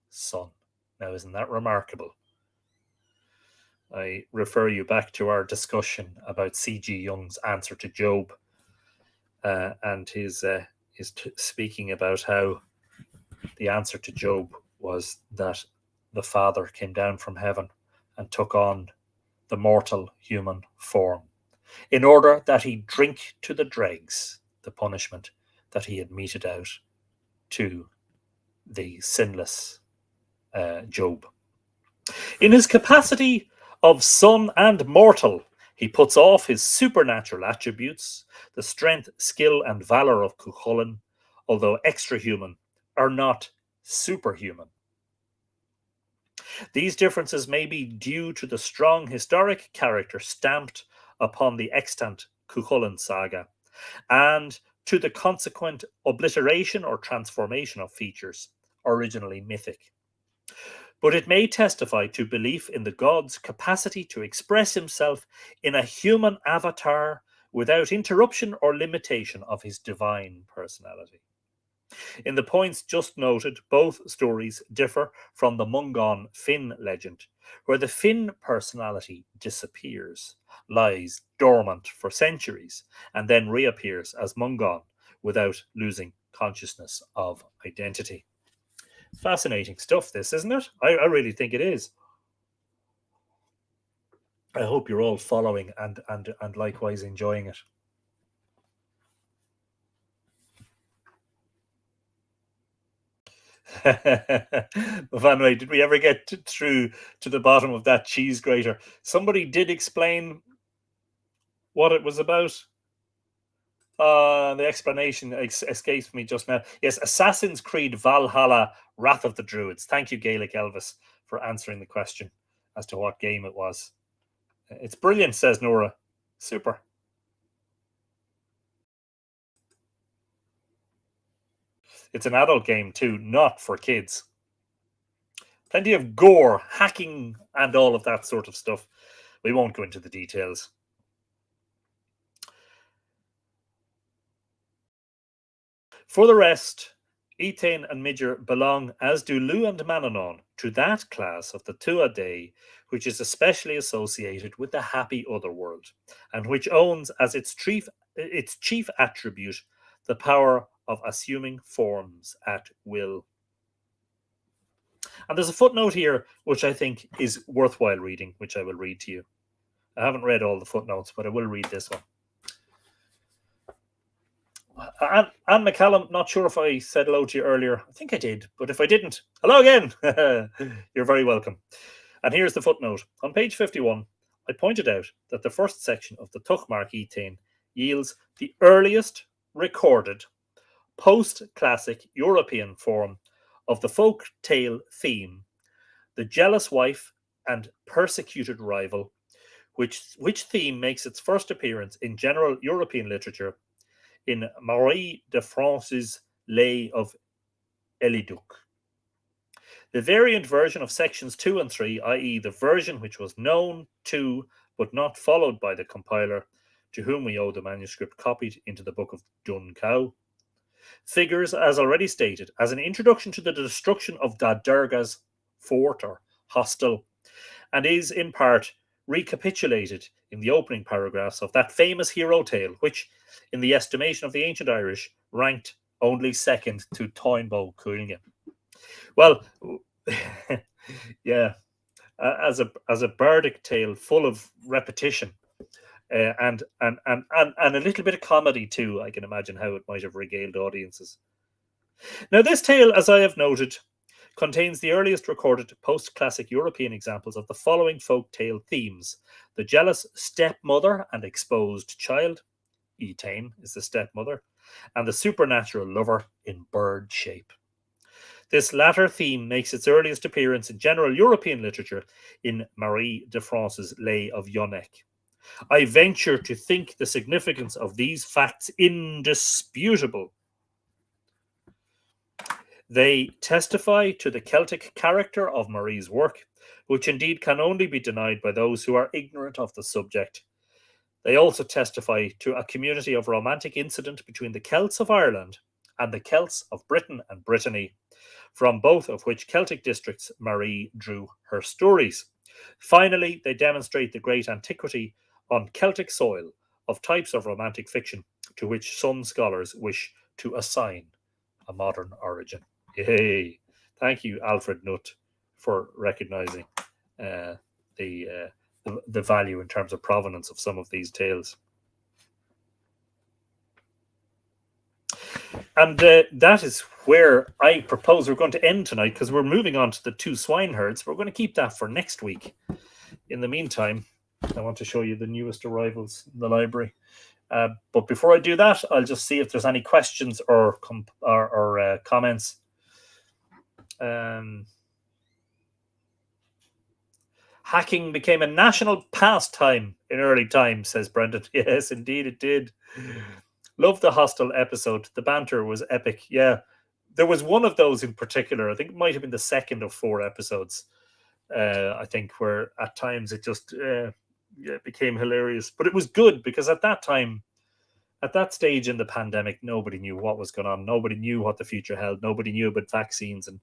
son. Now, isn't that remarkable? I refer you back to our discussion about C.G. Jung's answer to Job, and his speaking about how the answer to Job was that the Father came down from heaven and took on the mortal human form in order that he drink to the dregs the punishment that he had meted out to the sinless Job. In his capacity of son and mortal, he puts off his supernatural attributes. The strength, skill, and valor of Cuchulain, although extra-human, are not superhuman. These differences may be due to the strong historic character stamped upon the extant Cuchulain saga, and to the consequent obliteration or transformation of features originally mythic. But it may testify to belief in the god's capacity to express himself in a human avatar without interruption or limitation of his divine personality. In the points just noted, both stories differ from the Mungan Finn legend, where the Finn personality disappears, lies dormant for centuries, and then reappears as Mungan without losing consciousness of identity. Fascinating stuff, this, isn't it? I really think it is. I hope you're all following and likewise enjoying it. Vanway, did we ever get through to the bottom of that cheese grater? Somebody did explain what it was about. The explanation escapes me just now. Yes, Assassin's Creed Valhalla, Wrath of the Druids. Thank you, Gaelic Elvis, for answering the question as to what game it was. It's brilliant, says Nora. Super. It's an adult game too, not for kids. Plenty of gore, hacking, and all of that sort of stuff. We won't go into the details. For the rest, Ethane and Midger belong, as do Lu and Mananon, to that class of the Tuatha, which is especially associated with the Happy Otherworld, and which owns as its chief attribute the power of assuming forms at will. And there's a footnote here which I think is worthwhile reading, which I will read to you. I haven't read all the footnotes, but I will read this one. Anne McCallum, not sure if I said hello to you earlier. I think I did, but if I didn't, hello again. You're very welcome. And here's the footnote. On page 51, I pointed out that the first section of the Tuchmark Ethane yields the earliest recorded post-classic European form of the folk tale theme, the jealous wife and persecuted rival, which theme makes its first appearance in general European literature in Marie de France's Lay of Eliduc. The variant version of sections 2 and 3, i.e., the version which was known to but not followed by the compiler, to whom we owe the manuscript copied into the Book of Dun Cow, figures, as already stated, as an introduction to the destruction of Dodergas fort or hostel, and is in part recapitulated in the opening paragraphs of that famous hero tale, which, in the estimation of the ancient Irish, ranked only second to Toynbee Cúilge. Well, yeah, as a bardic tale full of repetition and a little bit of comedy too, I can imagine how it might have regaled audiences. Now, this tale, as I have noted, contains the earliest recorded post-classic European examples of the following folk tale themes: the jealous stepmother and exposed child, Ethane is the stepmother, and the supernatural lover in bird shape. This latter theme makes its earliest appearance in general European literature in Marie de France's Lay of Yonec. I venture to think the significance of these facts indisputable. They testify to the Celtic character of Marie's work, which indeed can only be denied by those who are ignorant of the subject. They also testify to a community of romantic incident between the Celts of Ireland and the Celts of Britain and Brittany, from both of which Celtic districts Marie drew her stories. Finally, they demonstrate the great antiquity on Celtic soil of types of romantic fiction to which some scholars wish to assign a modern origin. Yay! Thank you, Alfred Nutt, for recognizing the value in terms of provenance of some of these tales. And that is where I propose we're going to end tonight, because we're moving on to the two swineherds. We're going to keep that for next week. In the meantime, I want to show you the newest arrivals in the library. But before I do that, I'll just see if there's any questions or comments. Hacking became a national pastime in early times, says Brendan. Yes, indeed it did. Love the hostel episode. The banter was epic. Yeah, there was one of those in particular. I think it might have been the second of 4 episodes. I think where at times it just became hilarious. But it was good because at that time, at that stage in the pandemic, nobody knew what was going on. Nobody knew what the future held. Nobody knew about vaccines, and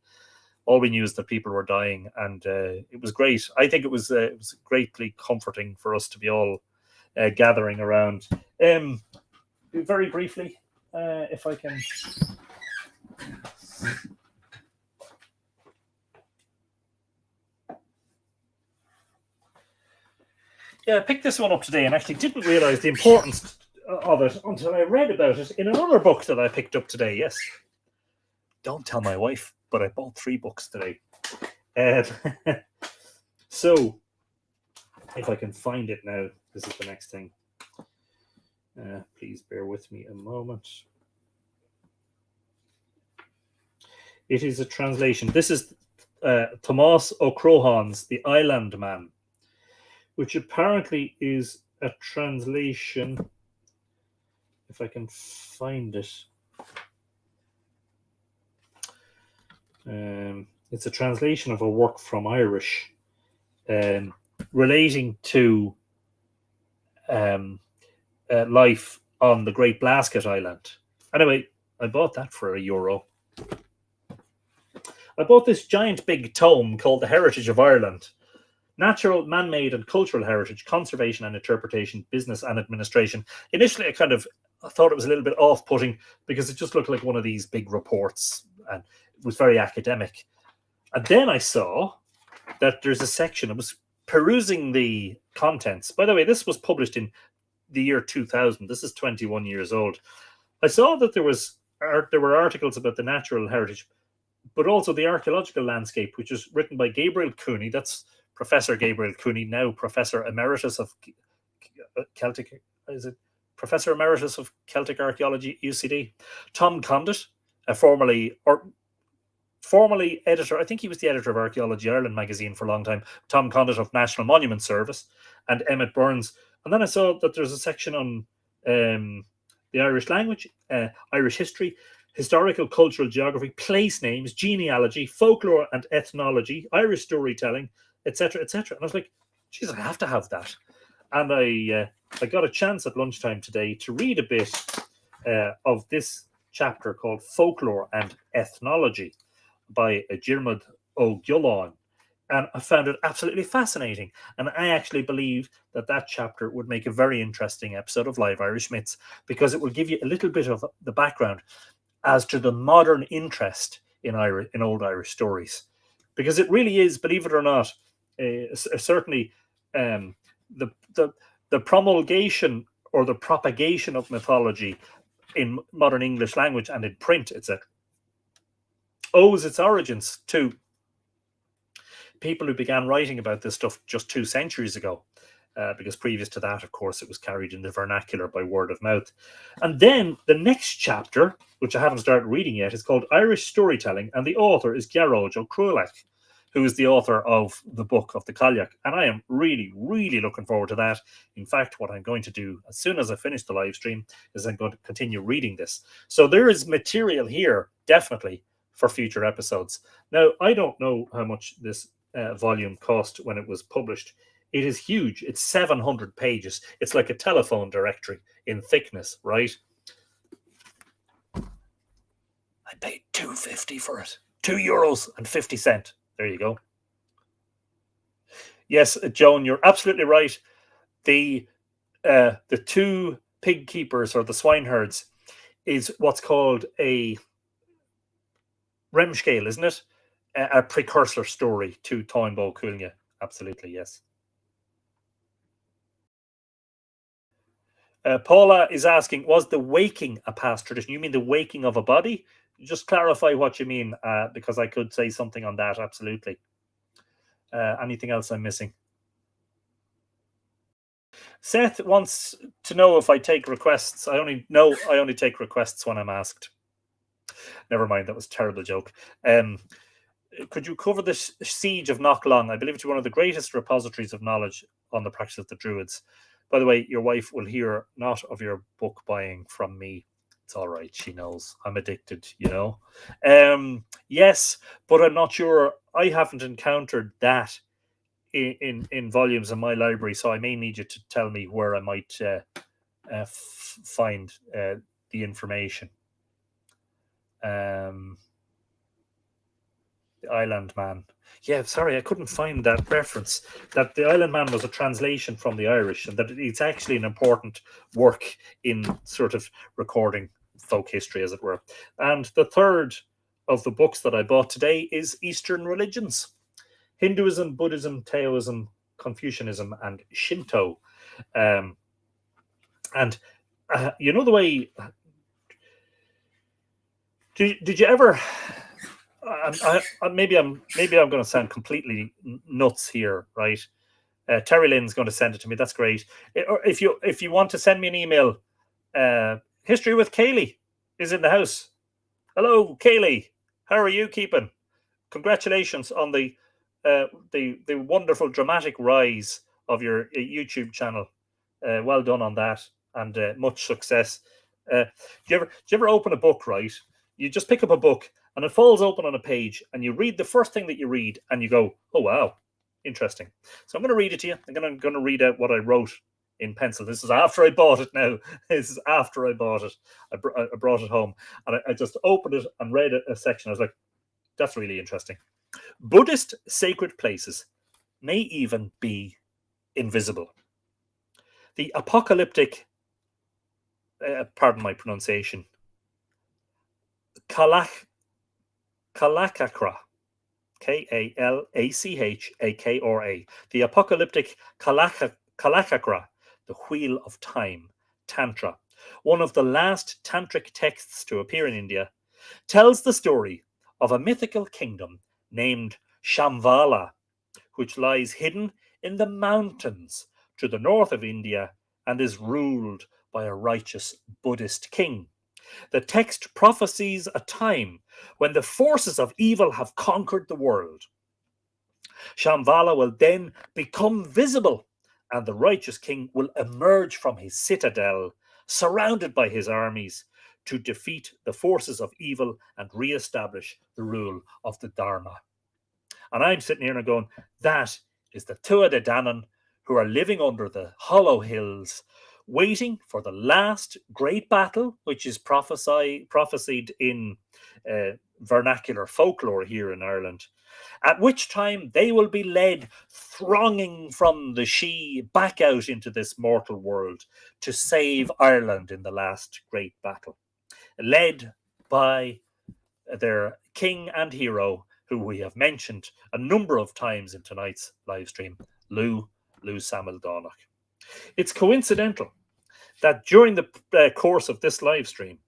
all we knew is that people were dying, and it was great. I think it was greatly comforting for us to be all gathering around. Very briefly, if I can. Yeah, I picked this one up today and actually didn't realize the importance of it until I read about it in another book that I picked up today. Yes. Don't tell my wife, but I bought 3 books today. So, if I can find it now, this is the next thing. Please bear with me a moment. It is a translation. This is Tomás O'Crohan's The Island Man, which apparently is a translation, if I can find it. It's a translation of a work from Irish relating to life on the Great Blasket Island. Anyway, I bought that for €1. I bought this giant big tome called The Heritage of Ireland. Natural, man-made and cultural heritage, conservation and interpretation, business and administration. Initially, I thought it was a little bit off-putting because it just looked like one of these big reports and it was very academic. And then I saw that there's a section, I was perusing the contents. By the way, this was published in the year 2000. This is 21 years old. I saw that there were articles about the natural heritage, but also the archaeological landscape, which is written by Gabriel Cooney. That's Professor Gabriel Cooney, now Professor Emeritus of Celtic. Is it Professor Emeritus of Celtic Archaeology, UCD? Tom Condit, formerly editor, I think he was the editor of Archaeology Ireland magazine for a long time. Tom Condit of National Monument Service, and Emmett Burns. And then I saw that there's a section on the Irish language, Irish history, historical, cultural geography, place names, genealogy, folklore and ethnology, Irish storytelling, etc., etc. And I was like, geez, I have to have that. And I got a chance at lunchtime today to read a bit of this chapter called Folklore and Ethnology by Diarmuid O'Gulláin. And I found it absolutely fascinating. And I actually believe that chapter would make a very interesting episode of Live Irish Myths, because it will give you a little bit of the background as to the modern interest in old Irish stories. Because it really is, believe it or not, certainly the promulgation or the propagation of mythology in modern English language and in print, etc., owes its origins to people who began writing about this stuff just 2 centuries ago, because previous to that, of course, it was carried in the vernacular by word of mouth. And then the next chapter, which I haven't started reading yet, is called Irish Storytelling, and the author is Gearóid Ó Crúlach, who is the author of the book of the Cailleach. And I am really, really looking forward to that. In fact, what I'm going to do as soon as I finish the live stream is I'm going to continue reading this. So there is material here, definitely, for future episodes. Now, I don't know how much this volume cost when it was published. It is huge. It's 700 pages. It's like a telephone directory in thickness, right? I paid €2.50 for it. €2.50. There you go. Yes, Joan, you're absolutely right. The 2 pig keepers or the swineherds is what's called a remscale, isn't it? A precursor story to Táin Bó Cúailnge. Absolutely, yes. Paula is asking, was the waking a past tradition? You mean the waking of a body? Just clarify what you mean, because I could say something on that, absolutely. Anything else I'm missing? Seth wants to know if I take requests. I only take requests when I'm asked. Never mind, that was a terrible joke. Could you cover the siege of Knocklong? I believe it's one of the greatest repositories of knowledge on the practice of the Druids. By the way, your wife will hear not of your book buying from me. It's all right. She knows I'm addicted, you know. Yes, but I'm not sure. I haven't encountered that in volumes in my library, so I may need you to tell me where I might find the information. The Island Man. Yeah, sorry, I couldn't find that reference. That the Island Man was a translation from the Irish, and that it's actually an important work in sort of recording folk history, as it were. And the third of the books that I bought today is Eastern Religions. Hinduism, Buddhism, Taoism, Confucianism and Shinto. And you know the way... Did you ever... maybe I'm going to sound completely nuts here, right? Terry Lynn's going to send it to me. That's great. Or if you want to send me an email, History with Kaylee is in the house. Hello, Kaylee. How are you keeping? Congratulations on the wonderful dramatic rise of your YouTube channel. Well done on that, and much success. Do you ever open a book, right? You just pick up a book and it falls open on a page, and you read the first thing that you read, and you go, "Oh wow, interesting." So I'm going to read it to you. I'm going to read out what I wrote in pencil. This is after I bought it now. This is after I bought it. I brought it home, and I just opened it and read a section. I was like, that's really interesting. Buddhist sacred places may even be invisible. The apocalyptic, pardon my pronunciation, Kalachakra, Kalachakra, the apocalyptic Kalachakra, the Wheel of Time, Tantra, one of the last tantric texts to appear in India, tells the story of a mythical kingdom named Shambhala, which lies hidden in the mountains to the north of India and is ruled by a righteous Buddhist king. The text prophesies a time when the forces of evil have conquered the world. Shambhala will then become visible, and the righteous king will emerge from his citadel, surrounded by his armies, to defeat the forces of evil and re-establish the rule of the Dharma. And I'm sitting here and going, that is the Tuatha De Danann, who are living under the hollow hills, waiting for the last great battle, which is prophesied in vernacular folklore here in Ireland, at which time they will be led thronging from the Sidhe back out into this mortal world to save Ireland in the last great battle, led by their king and hero, who we have mentioned a number of times in tonight's live stream, Lou Samil Donach. It's coincidental that during the course of this live stream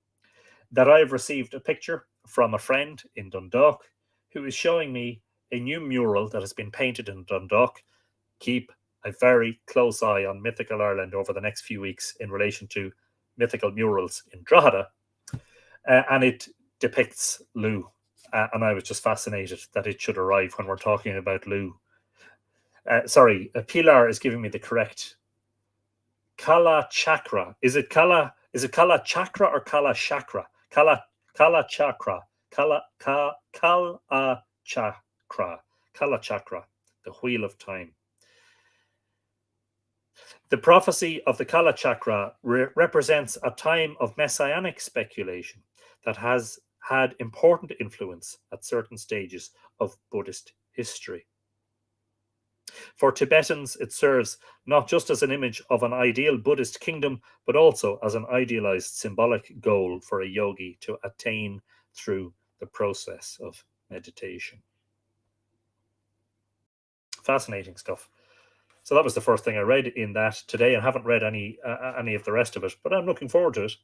that I've received a picture from a friend in Dundalk who is showing me a new mural that has been painted in Dundalk. Keep a very close eye on Mythical Ireland over the next few weeks in relation to mythical murals in Drogheda. And it depicts Lou. And I was just fascinated that it should arrive when we're talking about Lou. Sorry, Pilar is giving me the correct Kala Chakra. Is it Kala Chakra or Kala Chakra? Kala Chakra. Kala Chakra, the Wheel of Time. The prophecy of the Kala Chakra represents a time of messianic speculation that has had important influence at certain stages of Buddhist history. For Tibetans, it serves not just as an image of an ideal Buddhist kingdom, but also as an idealized symbolic goal for a yogi to attain through the process of meditation. Fascinating stuff. So that was the first thing I read in that today. I haven't read any of the rest of it, but I'm looking forward to it.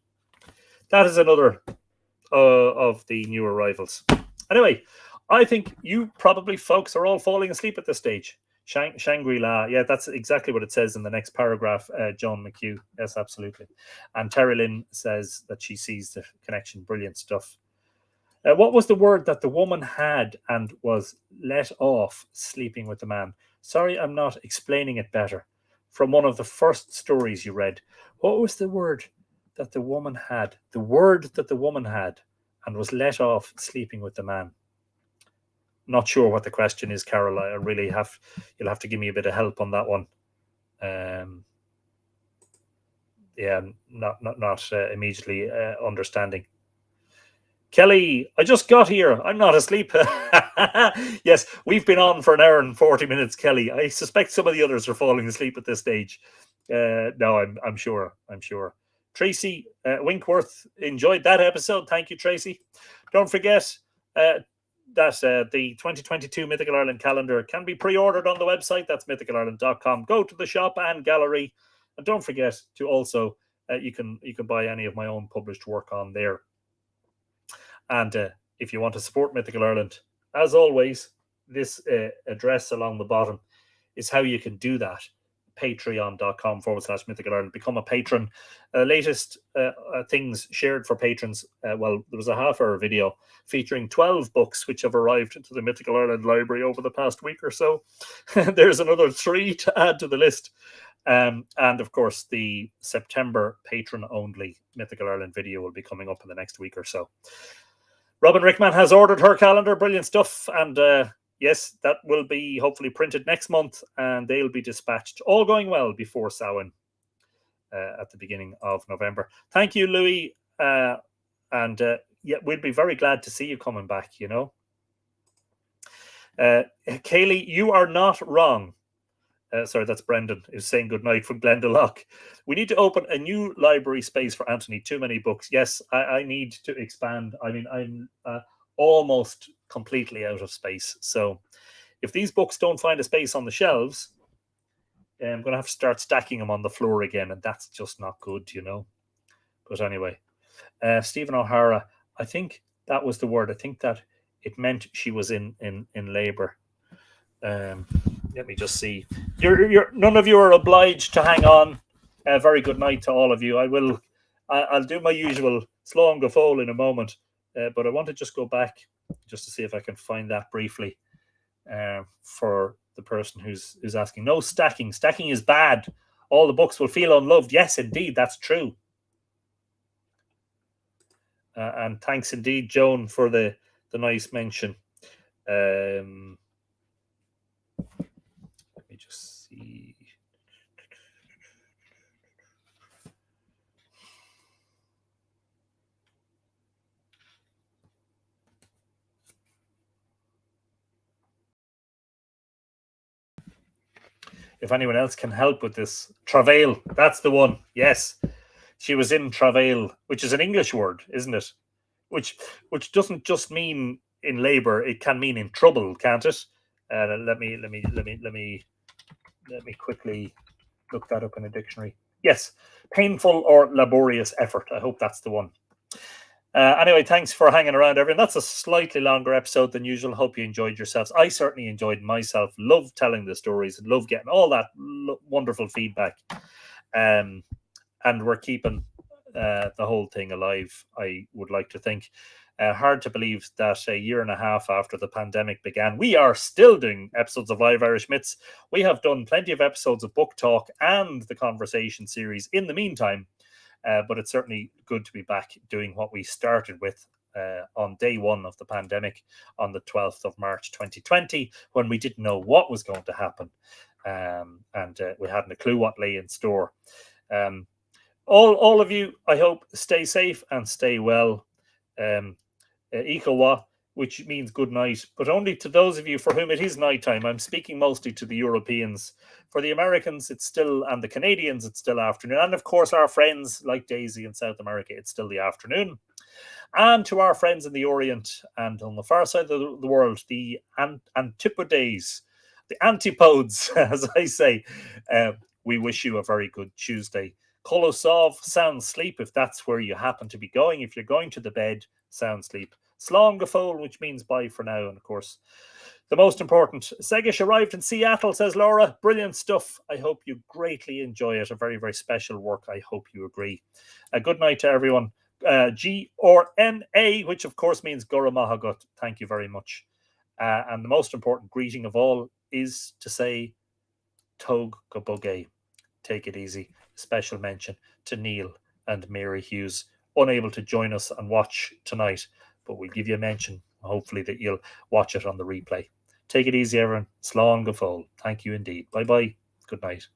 That is another of the new arrivals. Anyway, I think you probably folks are all falling asleep at this stage. Shangri-La, yeah, that's exactly what it says in the next paragraph, John McHugh. Yes, absolutely. And Terry Lynn says that she sees the connection. Brilliant stuff. What was the word that the woman had and was let off sleeping with the man? Sorry, I'm not explaining it better. From one of the first stories you read, what was the word that the woman had? The word that the woman had and was let off sleeping with the man. Not sure what the question is, Carol. I really you'll have to give me a bit of help on that one. Yeah, not immediately understanding. Kelly, I just got here. I'm not asleep. Yes, we've been on for an hour and 40 minutes, Kelly. I suspect some of the others are falling asleep at this stage. No, I'm sure. Tracy Winkworth enjoyed that episode. Thank you, Tracy. Don't forget, that the 2022 Mythical Ireland calendar can be pre-ordered on the website. That's mythicalireland.com. Go to the shop and gallery, and don't forget to also you can buy any of my own published work on there. And if you want to support Mythical Ireland, as always, this address along the bottom is how you can do that. Patreon.com/Mythical Ireland. Become a patron. Latest things shared for patrons. Well, there was a half-hour video featuring 12 books which have arrived into the Mythical Ireland library over the past week or so. There's another 3 to add to the list. And of course, the September patron-only Mythical Ireland video will be coming up in the next week or so. Robin Rickman has ordered her calendar. Brilliant stuff. And yes, that will be hopefully printed next month, and they'll be dispatched, all going well, before Samhain at the beginning of November. Thank you, Louis. Yeah, we'd be very glad to see you coming back, you know. Kaylee, you are not wrong. Sorry, that's Brendan who's saying good night from Glendalough. We need to open a new library space for Anthony. Too many books. Yes, I need to expand. I mean, I'm almost completely out of space. So if these books don't find a space on the shelves, I'm going to have to start stacking them on the floor again, and that's just not good, you know. But anyway, Stephen O'Hara, I think that was the word. I think that it meant she was in labor. Let me just see. You're none of you are obliged to hang on. Very good night to all of you. I'll do my usual slán go fóill in a moment, but I want to just go back just to see if I can find that briefly for the person who's asking. No stacking. Stacking is bad. All the books will feel unloved. Yes, indeed, that's true. And thanks indeed, Joan, for the nice mention. Let me just see. If anyone else can help with this. Travail, that's the one. Yes, she was in travail, which is an English word, isn't it? Which doesn't just mean in labor; it can mean in trouble, can't it? Let me quickly look that up in a dictionary. Yes, painful or laborious effort. I hope that's the one. Anyway, thanks for hanging around, everyone. That's a slightly longer episode than usual. Hope you enjoyed yourselves. I certainly enjoyed myself. Love telling the stories and love getting all that wonderful feedback. And we're keeping the whole thing alive, I would like to think. Hard to believe that a year and a half after the pandemic began, we are still doing episodes of Live Irish Myths. We have done plenty of episodes of Book Talk and the Conversation series in the meantime. But it's certainly good to be back doing what we started with on day one of the pandemic on the 12th of March 2020, when we didn't know what was going to happen. And we hadn't a clue what lay in store. All of you, I hope, stay safe and stay well. Ikawa, which means good night, but only to those of you for whom it is nighttime. I'm speaking mostly to the Europeans. For the Americans, it's still, and the Canadians, it's still afternoon. And of course, our friends like Daisy in South America, it's still the afternoon. And to our friends in the Orient and on the far side of the world, the antipodes, the antipodes, as I say, we wish you a very good Tuesday. Kolosov, sound sleep if that's where you happen to be going. If you're going to the bed, sound sleep. Slán go fóill, which means bye for now. And of course, the most important, Segish arrived in Seattle, says Laura. Brilliant stuff. I hope you greatly enjoy it. A very, very special work. I hope you agree. A good night to everyone. G-or-N-A, which of course means Gora Mahagut. Thank you very much. And the most important greeting of all is to say Tog go bugay. Take it easy. Special mention to Neil and Mary Hughes, unable to join us and watch tonight, but we'll give you a mention, hopefully, that you'll watch it on the replay. Take it easy, everyone. Slán go fóill. Thank you indeed. Bye-bye. Good night.